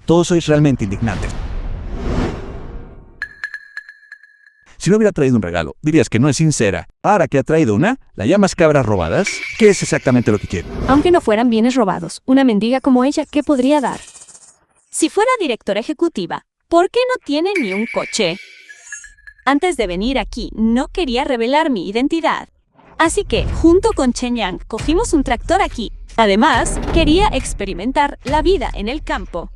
Todos sois realmente indignantes. Si no hubiera traído un regalo, dirías que no es sincera. Ahora que ha traído una, ¿la llamas cabras robadas? ¿Qué es exactamente lo que quiere? Aunque no fueran bienes robados, una mendiga como ella, ¿qué podría dar? Si fuera directora ejecutiva, ¿por qué no tiene ni un coche? Antes de venir aquí, no quería revelar mi identidad. Así que, junto con Chen Yang, cogimos un tractor aquí. Además, quería experimentar la vida en el campo.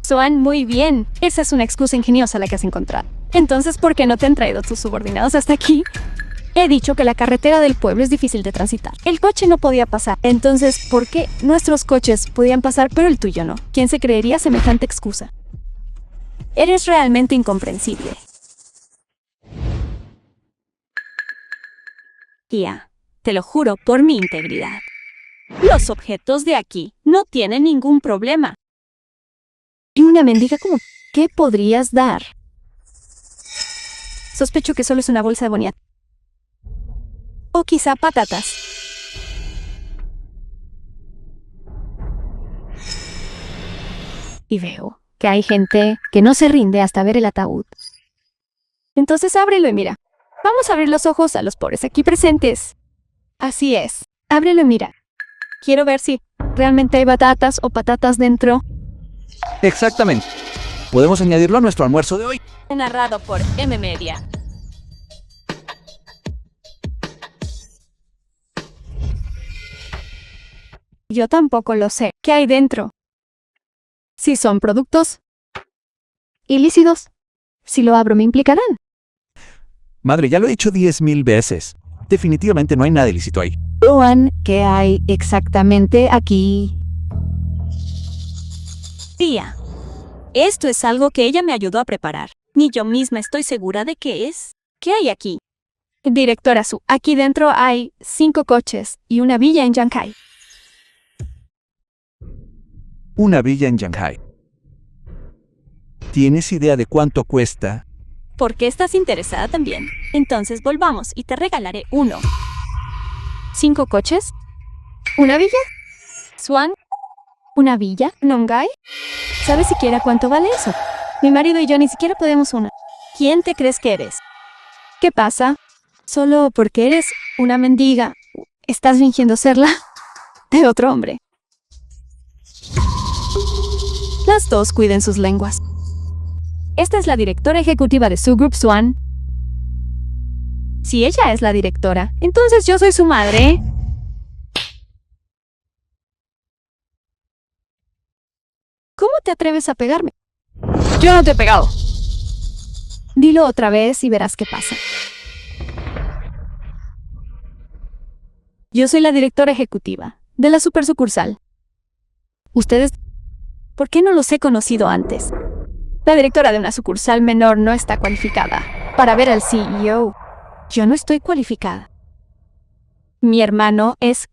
Swan, muy bien. Esa es una excusa ingeniosa la que has encontrado. Entonces, ¿por qué no te han traído tus subordinados hasta aquí? He dicho que la carretera del pueblo es difícil de transitar. El coche no podía pasar. Entonces, ¿por qué nuestros coches podían pasar pero el tuyo no? ¿Quién se creería semejante excusa? Eres realmente incomprensible. Tía, te lo juro por mi integridad. Los objetos de aquí no tienen ningún problema. Y una mendiga como, ¿qué podrías dar? Sospecho que solo es una bolsa de boniato. O quizá patatas. Y veo que hay gente que no se rinde hasta ver el ataúd. Entonces ábrelo y mira. Vamos a abrir los ojos a los pobres aquí presentes. Así es. Ábrelo y mira. Quiero ver si realmente hay batatas o patatas dentro. Exactamente. Podemos añadirlo a nuestro almuerzo de hoy. Narrado por M Media. Yo tampoco lo sé. ¿Qué hay dentro? Si son productos ilícitos, si lo abro me implicarán. Madre, ya lo he dicho 10.000 veces. Definitivamente no hay nada ilícito ahí. Joan, ¿qué hay exactamente aquí? Tía, esto es algo que ella me ayudó a preparar. Ni yo misma estoy segura de qué es. ¿Qué hay aquí? Directora Su, aquí dentro hay 5 coches y una villa en Shanghai. Una villa en Shanghai. ¿Tienes idea de cuánto cuesta? ¿Por qué estás interesada también? Entonces volvamos y te regalaré uno. 5 coches, una villa, Swan, una villa, Nongai. ¿Sabes siquiera cuánto vale eso? Mi marido y yo ni siquiera podemos una. ¿quién te crees que eres? ¿Qué pasa? Solo porque eres una mendiga, ¿estás fingiendo serla? De otro hombre. Las dos cuiden sus lenguas. Esta es la directora ejecutiva de Su Group, Swan. Si ella es la directora, entonces yo soy su madre. ¿Cómo te atreves a pegarme? Yo no te he pegado. Dilo otra vez y verás qué pasa. Yo soy la directora ejecutiva de la super sucursal. Ustedes, ¿por qué no los he conocido antes? La directora de una sucursal menor no está cualificada para ver al CEO. Yo no estoy cualificada. Mi hermano es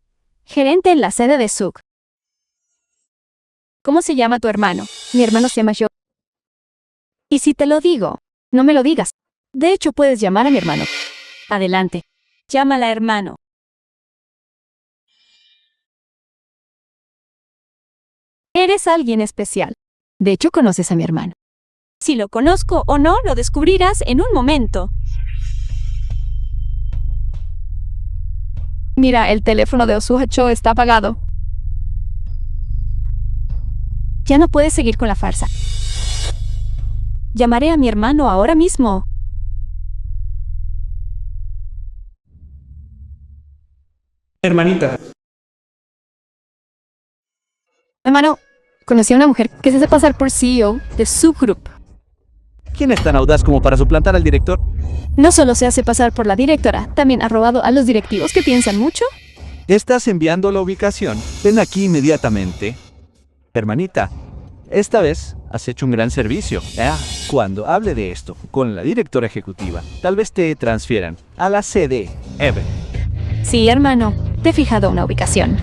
gerente en la sede de SUG. ¿Cómo se llama tu hermano? Mi hermano se llama Joe. Y si te lo digo, no me lo digas. De hecho, puedes llamar a mi hermano. Adelante. Llámala, hermano. Eres alguien especial. De hecho, conoces a mi hermano. Si lo conozco o no, lo descubrirás en un momento. Mira, el teléfono de Osuha Cho está apagado. Ya no puedes seguir con la farsa. Llamaré a mi hermano ahora mismo. Hermanita, Hermano, conocí a una mujer que se hace pasar por CEO de su group. ¿Quién es tan audaz como para suplantar al director? No solo se hace pasar por la directora, también ha robado a los directivos que piensan mucho. Estás enviando la ubicación. Ven aquí inmediatamente. Hermanita, esta vez has hecho un gran servicio. Cuando hable de esto con la directora ejecutiva, tal vez te transfieran a la sede Eve. Sí, hermano, te he fijado una ubicación.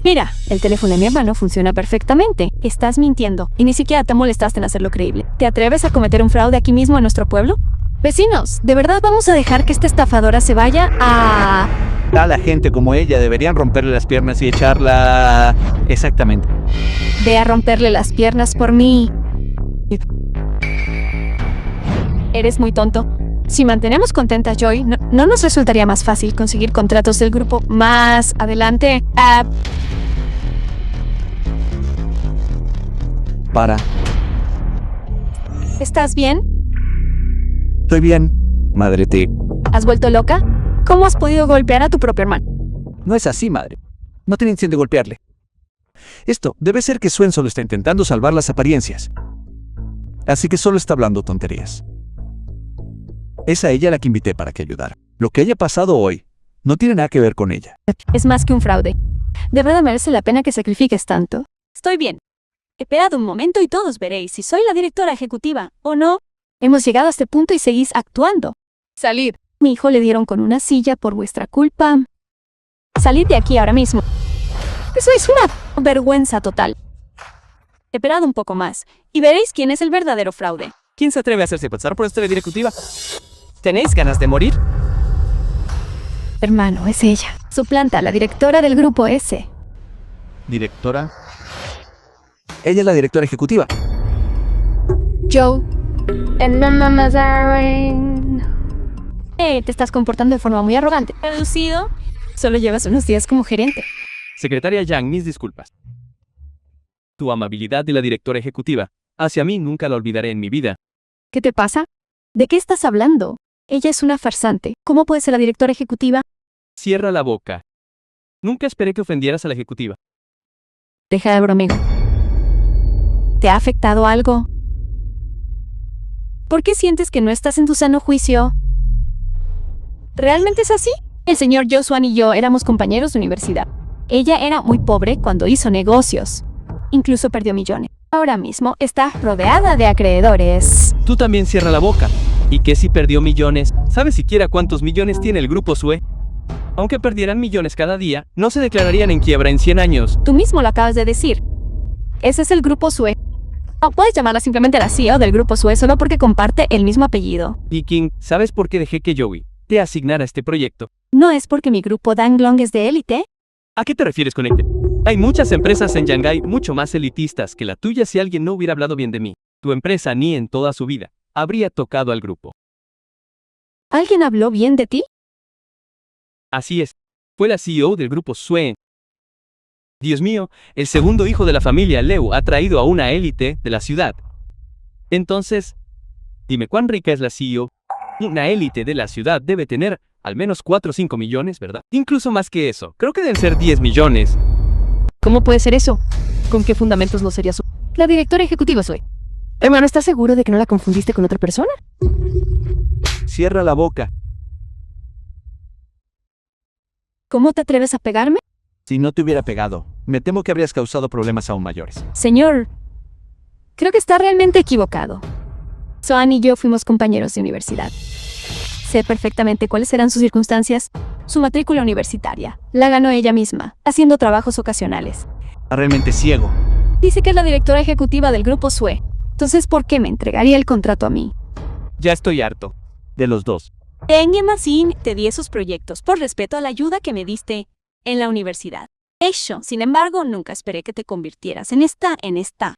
Mira, el teléfono de mi hermano funciona perfectamente. Estás mintiendo y ni siquiera te molestaste en hacerlo creíble. ¿Te atreves a cometer un fraude aquí mismo en nuestro pueblo? Vecinos, ¿de verdad vamos a dejar que esta estafadora se vaya a...? A la gente como ella deberían romperle las piernas y echarla... Exactamente. Ve a romperle las piernas por mí. Eres muy tonto. Si mantenemos contenta a Joy, ¿no nos resultaría más fácil conseguir contratos del grupo más adelante? Para. ¿Estás bien? Estoy bien, madre T. ¿Has vuelto loca? ¿Cómo has podido golpear a tu propio hermano? No es así, madre. No tiene intención de golpearle. Esto debe ser que Swen solo está intentando salvar las apariencias. Así que solo está hablando tonterías. Es a ella la que invité para que ayudara. Lo que haya pasado hoy no tiene nada que ver con ella. Es más que un fraude. ¿De verdad merece la pena que sacrifiques tanto? Estoy bien. Esperad un momento y todos veréis si soy la directora ejecutiva o no. Hemos llegado a este punto y seguís actuando. Salid. Mi hijo le dieron con una silla por vuestra culpa. Salid de aquí ahora mismo. Eso es una vergüenza total. Esperad un poco más y veréis quién es el verdadero fraude. ¿Quién se atreve a hacerse pasar por esta directiva? ¿Tenéis ganas de morir? Hermano, es ella. Suplanta a la directora del grupo S. ¿Directora? Ella es la directora ejecutiva. Joe. Te estás comportando de forma muy arrogante. ¿Reducido? Solo llevas unos días como gerente. Secretaria Yang, mis disculpas. Tu amabilidad de la directora ejecutiva. Hacia mí nunca la olvidaré en mi vida. ¿Qué te pasa? ¿De qué estás hablando? Ella es una farsante. ¿Cómo puede ser la directora ejecutiva? Cierra la boca. Nunca esperé que ofendieras a la ejecutiva. Deja de bromear. ¿Te ha afectado algo? ¿Por qué sientes que no estás en tu sano juicio? ¿Realmente es así? El señor Joshua y yo éramos compañeros de universidad. Ella era muy pobre cuando hizo negocios. Incluso perdió millones. Ahora mismo está rodeada de acreedores. Tú también cierra la boca. ¿Y qué si perdió millones? ¿Sabes siquiera cuántos millones tiene el grupo SUE? Aunque perdieran millones cada día, no se declararían en quiebra en 100 años. Tú mismo lo acabas de decir. Ese es el grupo SUE. O puedes llamarla simplemente la CEO del grupo SUE solo porque comparte el mismo apellido. Viking, ¿sabes por qué dejé que Joey te asignara este proyecto? ¿No es porque mi grupo Danglong es de élite? ¿A qué te refieres con élite? Hay muchas empresas en Shanghái mucho más elitistas que la tuya si alguien no hubiera hablado bien de mí. Tu empresa ni en toda su vida habría tocado al grupo. ¿Alguien habló bien de ti? Así es. Fue la CEO del grupo SUE. Dios mío, el segundo hijo de la familia Leu ha traído a una élite de la ciudad. Entonces, dime cuán rica es la CEO. Una élite de la ciudad debe tener al menos 4 o 5 millones, ¿verdad? Incluso más que eso. Creo que deben ser 10 millones. ¿Cómo puede ser eso? ¿Con qué fundamentos lo sería su... La directora ejecutiva soy. Hermano, ¿estás seguro de que no la confundiste con otra persona? Cierra la boca. ¿Cómo te atreves a pegarme? Si no te hubiera pegado, me temo que habrías causado problemas aún mayores. Señor, creo que está realmente equivocado. Soan y yo fuimos compañeros de universidad. Sé perfectamente cuáles eran sus circunstancias. Su matrícula universitaria la ganó ella misma, haciendo trabajos ocasionales. Realmente ciego. Dice que es la directora ejecutiva del grupo SUE. Entonces, ¿por qué me entregaría el contrato a mí? Ya estoy harto. De los dos. Masin, te di esos proyectos por respeto a la ayuda que me diste en la universidad. Eso, sin embargo, nunca esperé que te convirtieras en esta.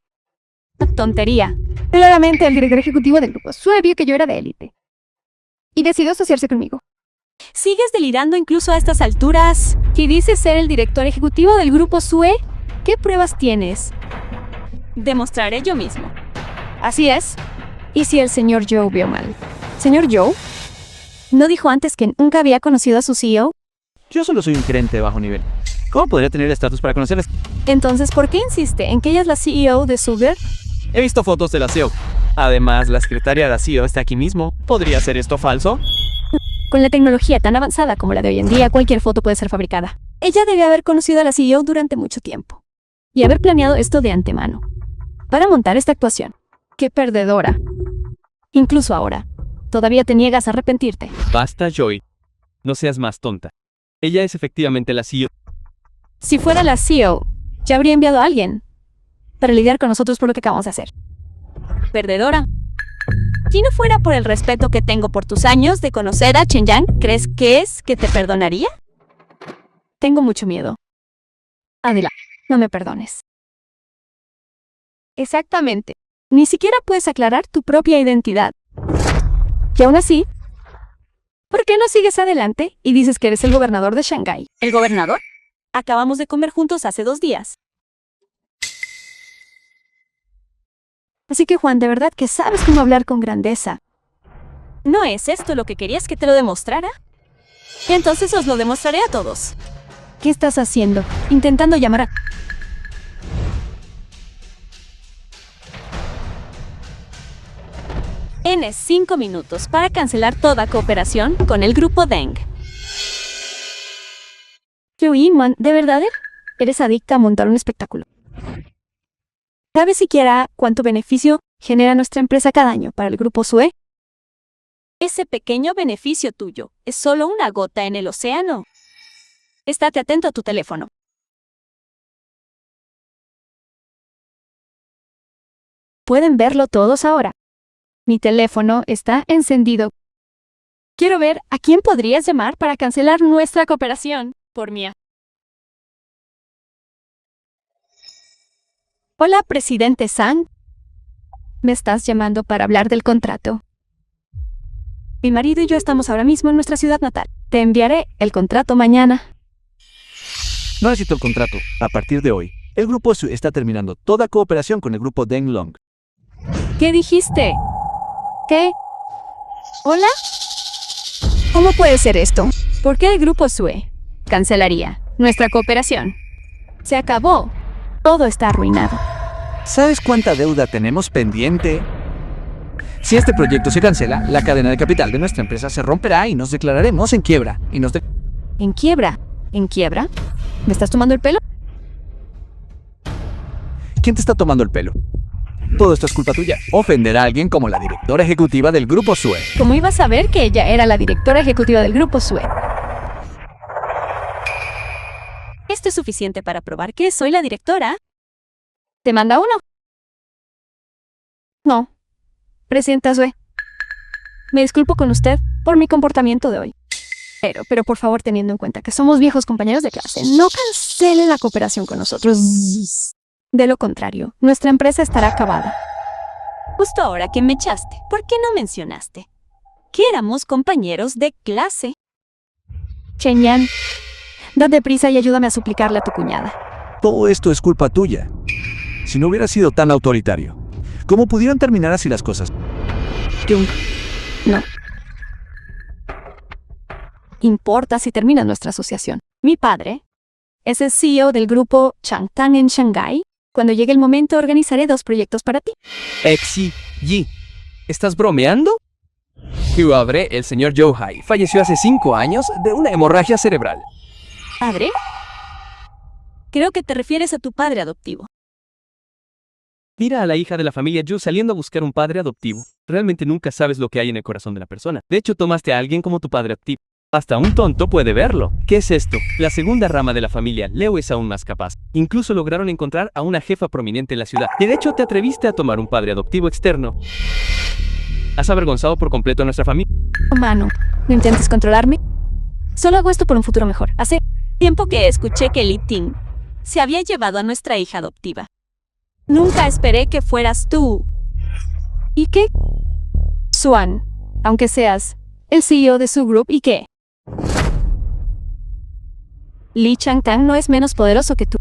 Tontería. Claramente el director ejecutivo del grupo SUE vio que yo era de élite. Y decidió asociarse conmigo. ¿Sigues delirando incluso a estas alturas? ¿Y dices ser el director ejecutivo del grupo SUE? ¿Qué pruebas tienes? Demostraré yo mismo. Así es. ¿Y si el señor Joe vio mal? ¿Señor Joe? ¿No dijo antes que nunca había conocido a su CEO? Yo solo soy un gerente de bajo nivel. ¿Cómo podría tener el estatus para conocerles? Entonces, ¿por qué insiste en que ella es la CEO de Sugar? He visto fotos de la CEO. Además, la secretaria de la CEO está aquí mismo. ¿Podría ser esto falso? Con la tecnología tan avanzada como la de hoy en día, cualquier foto puede ser fabricada. Ella debe haber conocido a la CEO durante mucho tiempo. Y haber planeado esto de antemano. Para montar esta actuación. ¡Qué perdedora! Incluso ahora, todavía te niegas a arrepentirte. Basta, Joey. No seas más tonta. Ella es efectivamente la CEO. Si fuera la CEO, ya habría enviado a alguien para lidiar con nosotros por lo que acabamos de hacer. Perdedora. Si no fuera por el respeto que tengo por tus años de conocer a Chen Yang, ¿crees que te perdonaría? Tengo mucho miedo. Adela, no me perdones. Exactamente. Ni siquiera puedes aclarar tu propia identidad. Y aún así, ¿por qué no sigues adelante y dices que eres el gobernador de Shanghái? ¿El gobernador? Acabamos de comer juntos hace 2 días. Así que Juan, de verdad que sabes cómo hablar con grandeza. ¿No es esto lo que querías que te lo demostrara? Entonces os lo demostraré a todos. ¿Qué estás haciendo? Intentando llamar a... Tienes 5 minutos para cancelar toda cooperación con el grupo Deng. Joey, man, ¿de verdad eres adicta a montar un espectáculo? ¿Sabes siquiera cuánto beneficio genera nuestra empresa cada año para el grupo SUE? Ese pequeño beneficio tuyo es solo una gota en el océano. Estate atento a tu teléfono. Pueden verlo todos ahora. Mi teléfono está encendido. Quiero ver a quién podrías llamar para cancelar nuestra cooperación. Por mí. Hola, presidente Sang. Me estás llamando para hablar del contrato. Mi marido y yo estamos ahora mismo en nuestra ciudad natal. Te enviaré el contrato mañana. No necesito el contrato. A partir de hoy, El grupo Sue está terminando toda cooperación con el grupo Denglong. ¿Qué dijiste? ¿Qué? ¿Hola? ¿Cómo puede ser esto? ¿Por qué el grupo SUE cancelaría nuestra cooperación? Se acabó. Todo está arruinado. ¿Sabes cuánta deuda tenemos pendiente? Si este proyecto se cancela, la cadena de capital de nuestra empresa se romperá y nos declararemos en quiebra. ¿En quiebra? ¿En quiebra? ¿Me estás tomando el pelo? ¿Quién te está tomando el pelo? Todo esto es culpa tuya. Ofender a alguien como la directora ejecutiva del grupo SUE. ¿Cómo ibas a saber que ella era la directora ejecutiva del grupo SUE? Esto es suficiente para probar que soy la directora. ¿Te manda uno? No. Presidenta SUE. Me disculpo con usted por mi comportamiento de hoy. Pero por favor, teniendo en cuenta que somos viejos compañeros de clase, no cancele la cooperación con nosotros. De lo contrario, nuestra empresa estará acabada. Justo ahora que me echaste, ¿por qué no mencionaste que éramos compañeros de clase? Chen-yan, date prisa y ayúdame a suplicarle a tu cuñada. Todo esto es culpa tuya. Si no hubiera sido tan autoritario, ¿cómo pudieran terminar así las cosas? Jung, no. Importa si termina nuestra asociación. Mi padre es el CEO del grupo Changtang en Shanghái. Cuando llegue el momento, organizaré 2 proyectos para ti. Exi Yi. ¿Estás bromeando? Padre, el señor Zhou Hai, falleció hace 5 años de una hemorragia cerebral. ¿Padre? Creo que te refieres a tu padre adoptivo. Mira a la hija de la familia Zhu saliendo a buscar un padre adoptivo. Realmente nunca sabes lo que hay en el corazón de la persona. De hecho, tomaste a alguien como tu padre adoptivo. Hasta un tonto puede verlo. ¿Qué es esto? La segunda rama de la familia, Leo, es aún más capaz. Incluso lograron encontrar a una jefa prominente en la ciudad. Y de hecho te atreviste a tomar un padre adoptivo externo. Has avergonzado por completo a nuestra familia. Mano, no intentes controlarme. Solo hago esto por un futuro mejor. Hace Tiempo que escuché que Li Ting se había llevado a nuestra hija adoptiva. Nunca esperé que fueras tú. ¿Y qué? Swan, aunque seas el CEO de su grupo, ¿y qué? Li Changtang no es menos poderoso que tú.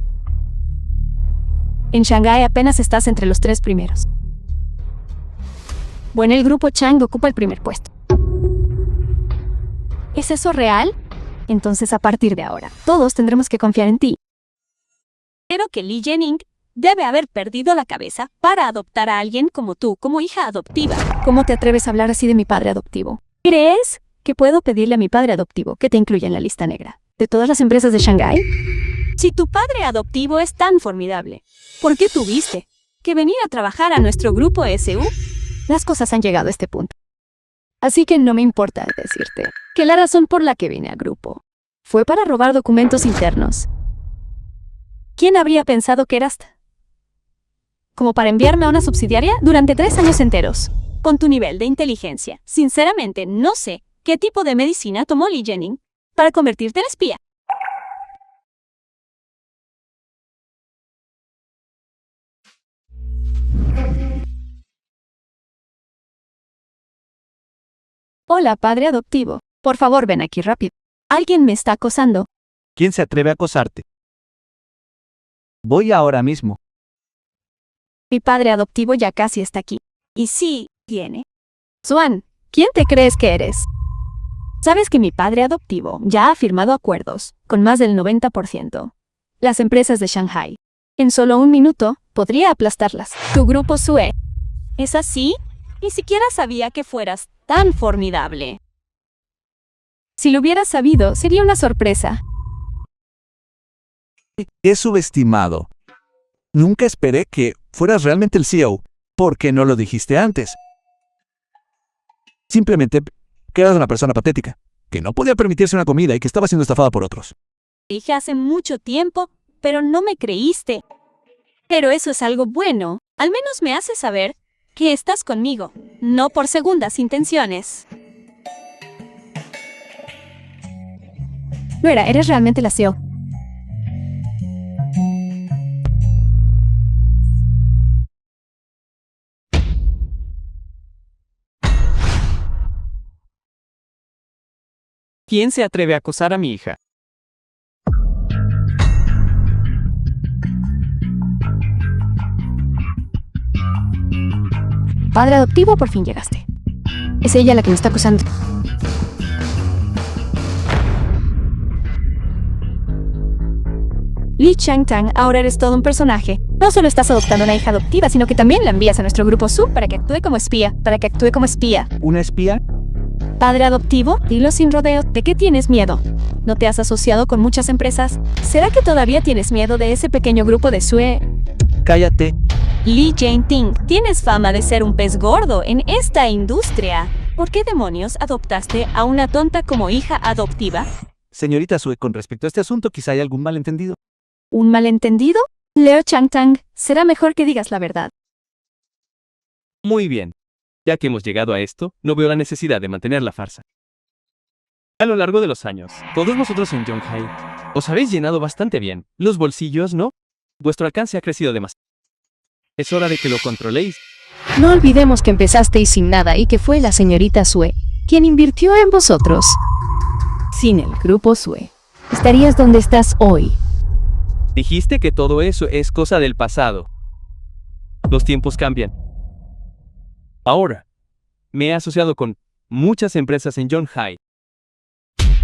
En Shanghái apenas estás entre los 3 primeros. Bueno, el grupo Chang ocupa el primer puesto. ¿Es eso real? Entonces, a partir de ahora, todos tendremos que confiar en ti. Creo que Li Jianing debe haber perdido la cabeza para adoptar a alguien como tú, como hija adoptiva. ¿Cómo te atreves a hablar así de mi padre adoptivo? ¿Crees que puedo pedirle a mi padre adoptivo que te incluya en la lista negra de todas las empresas de Shanghái? Si tu padre adoptivo es tan formidable, ¿por qué tuviste que venir a trabajar a nuestro grupo SU? Las cosas han llegado a este punto. Así que no me importa decirte que la razón por la que vine al grupo fue para robar documentos internos. ¿Quién habría pensado que eras como para enviarme a una subsidiaria durante 3 años enteros? Con tu nivel de inteligencia, sinceramente no sé qué tipo de medicina tomó Li Jianing para convertirte en espía. Hola, padre adoptivo. Por favor, ven aquí rápido. Alguien me está acosando. ¿Quién se atreve a acosarte? Voy ahora mismo. Mi padre adoptivo ya casi está aquí. Y sí, viene. Swan, ¿quién te crees que eres? ¿Sabes que mi padre adoptivo ya ha firmado acuerdos con más del 90%? Las empresas de Shanghái. En solo 1 minuto, podría aplastarlas. Tu grupo SUE. ¿Es así? Ni siquiera sabía que fueras tan formidable. Si lo hubieras sabido, sería una sorpresa. He subestimado. Nunca esperé que fueras realmente el CEO. ¿Por qué no lo dijiste antes? Simplemente que eras una persona patética, que no podía permitirse una comida y que estaba siendo estafada por otros. Dije hace mucho tiempo, pero no me creíste. Pero eso es algo bueno. Al menos me hace saber que estás conmigo, no por segundas intenciones. No eres realmente la CEO. ¿Quién se atreve a acosar a mi hija? Padre adoptivo, por fin llegaste. Es ella la que me está acusando. Lee Chang-tang, ahora eres todo un personaje. No solo estás adoptando una hija adoptiva, sino que también la envías a nuestro grupo sub para que actúe como espía. ¿Una espía? Padre adoptivo, dilo sin rodeos. ¿De qué tienes miedo? ¿No te has asociado con muchas empresas? ¿Será que todavía tienes miedo de ese pequeño grupo de Sue? Cállate. Lee Jae-ting, tienes fama de ser un pez gordo en esta industria. ¿Por qué demonios adoptaste a una tonta como hija adoptiva? Señorita Sue, con respecto a este asunto quizá hay algún malentendido. ¿Un malentendido? Leo Chang-tang, será mejor que digas la verdad. Muy bien. Ya que hemos llegado a esto, no veo la necesidad de mantener la farsa. A lo largo de los años, todos vosotros en Yonghai os habéis llenado bastante bien. Los bolsillos, ¿no? Vuestro alcance ha crecido demasiado. Es hora de que lo controléis. No olvidemos que empezasteis sin nada y que fue la señorita Sue quien invirtió en vosotros. Sin el grupo Sue, estarías donde estás hoy. Dijiste que todo eso es cosa del pasado. Los tiempos cambian. Ahora, me he asociado con muchas empresas en Yonghai.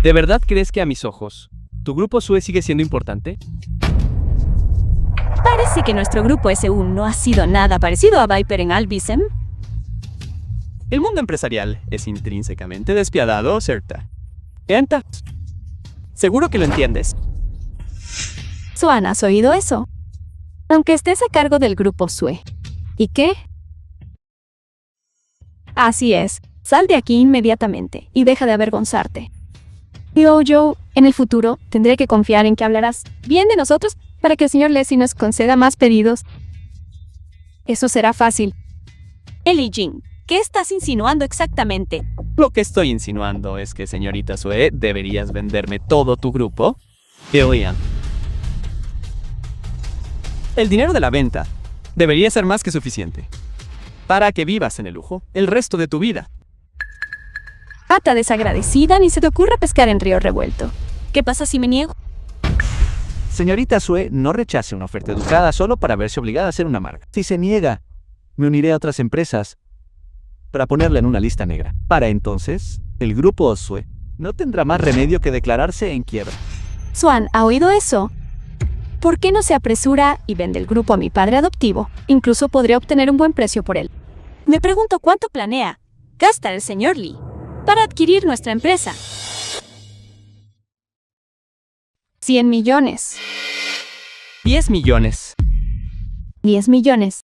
¿De verdad crees que a mis ojos, tu grupo Sue sigue siendo importante? Parece que nuestro grupo SU no ha sido nada parecido a Viper en Albisem. El mundo empresarial es intrínsecamente despiadado, ¿cierta? Enta. Seguro que lo entiendes. Swan, ¿has oído eso? Aunque estés a cargo del grupo Sue. ¿Y qué? Así es. Sal de aquí inmediatamente y deja de avergonzarte. Yo, en el futuro, tendré que confiar en que hablarás bien de nosotros para que el señor Leslie nos conceda más pedidos. Eso será fácil. Lee Jing, ¿qué estás insinuando exactamente? Lo que estoy insinuando es que, señorita Sue, deberías venderme todo tu grupo. Y oigan, el dinero de la venta debería ser más que suficiente para que vivas en el lujo el resto de tu vida. Pata desagradecida, ni se te ocurra pescar en río revuelto. ¿Qué pasa si me niego? Señorita Sue, no rechace una oferta educada solo para verse obligada a hacer una marca. Si se niega, me uniré a otras empresas para ponerla en una lista negra. Para entonces, el grupo Sue no tendrá más remedio que declararse en quiebra. Swan, ¿ha oído eso? ¿Por qué no se apresura y vende el grupo a mi padre adoptivo? Incluso podría obtener un buen precio por él. Me pregunto cuánto planea gastar el señor Lee para adquirir nuestra empresa. 100 millones. 10 millones. 10 millones.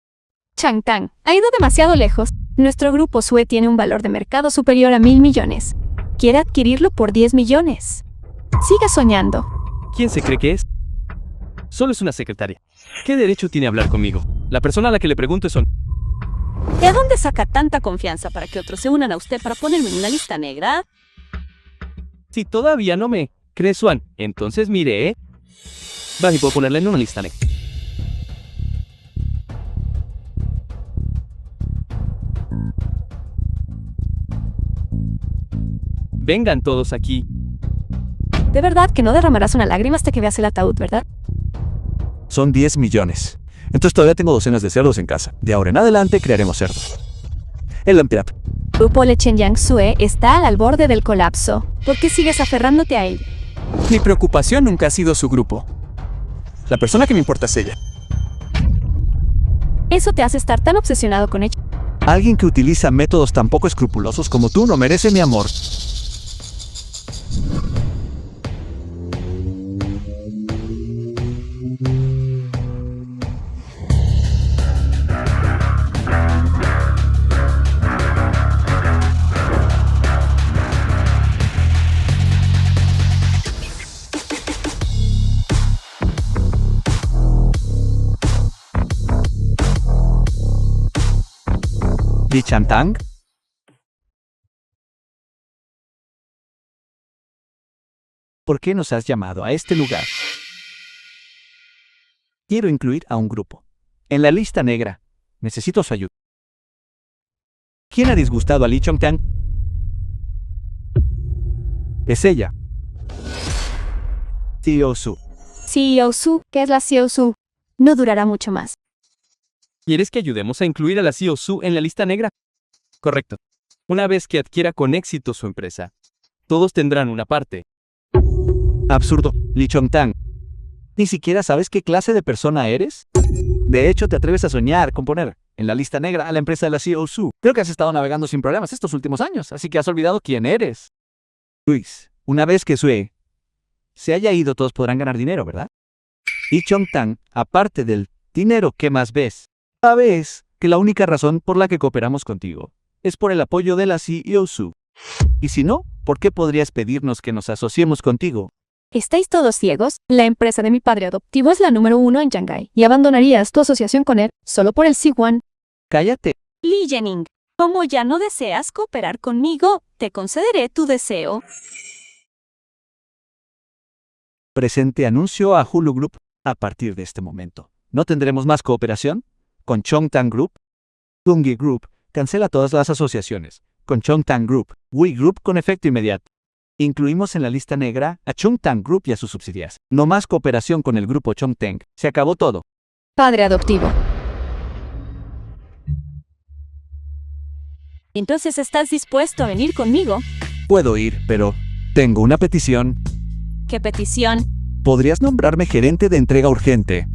Chang-tang, ha ido demasiado lejos. Nuestro grupo Sue tiene un valor de mercado superior a 1.000 millones. Quiere adquirirlo por 10 millones. Siga soñando. ¿Quién se cree que es? Solo es una secretaria. ¿Qué derecho tiene a hablar conmigo? La persona a la que le pregunto es ¿De dónde saca tanta confianza para que otros se unan a usted para ponerme en una lista negra? Si todavía no me crees, Swan, entonces mire, Va, y puedo ponerla en una lista negra. Vengan todos aquí. De verdad que no derramarás una lágrima hasta que veas el ataúd, ¿verdad? Son 10 millones. Entonces todavía tengo docenas de cerdos en casa. De ahora en adelante crearemos cerdos. El Lampirap. Grupo Lechenyang Sue está al borde del colapso. ¿Por qué sigues aferrándote a él? Mi preocupación nunca ha sido su grupo. La persona que me importa es ella. Eso te hace estar tan obsesionado con ella. Alguien que utiliza métodos tan poco escrupulosos como tú no merece mi amor. Lee Chang-tang. ¿Por qué nos has llamado a este lugar? Quiero incluir a un grupo. En la lista negra. Necesito su ayuda. ¿Quién ha disgustado a Lee Chang-tang? Es ella. CEO Su. CEO Su, ¿qué es la CEO Su? No durará mucho más. ¿Quieres que ayudemos a incluir a la CEO Su en la lista negra? Correcto. Una vez que adquiera con éxito su empresa, todos tendrán una parte. Absurdo, Lee Chong-tang. ¿Ni siquiera sabes qué clase de persona eres? De hecho, te atreves a soñar con poner en la lista negra a la empresa de la CEO Su. Creo que has estado navegando sin problemas estos últimos años, así que has olvidado quién eres. Luis, una vez que Sue se haya ido, todos podrán ganar dinero, ¿verdad? Y Chong-tang, aparte del dinero, ¿qué más ves? Sabes que la única razón por la que cooperamos contigo es por el apoyo de la CEO Su. Y si no, ¿por qué podrías pedirnos que nos asociemos contigo? ¿Estáis todos ciegos? La empresa de mi padre adoptivo es la número 1 en Shanghái y abandonarías tu asociación con él solo por el Siwan. Cállate. Lee Jening, como ya no deseas cooperar conmigo, te concederé tu deseo. Presente anuncio a Hulu Group. A partir de este momento, ¿no tendremos más cooperación? Con Chong-tang Group. Bungie Group cancela todas las asociaciones. Con Chong-tang Group. Wii Group con efecto inmediato. Incluimos en la lista negra a Chong-tang Group y a sus subsidiarias. No más cooperación con el grupo Chong-tang. Se acabó todo. Padre adoptivo. Entonces, ¿estás dispuesto a venir conmigo? Puedo ir, pero tengo una petición. ¿Qué petición? ¿Podrías nombrarme gerente de entrega urgente?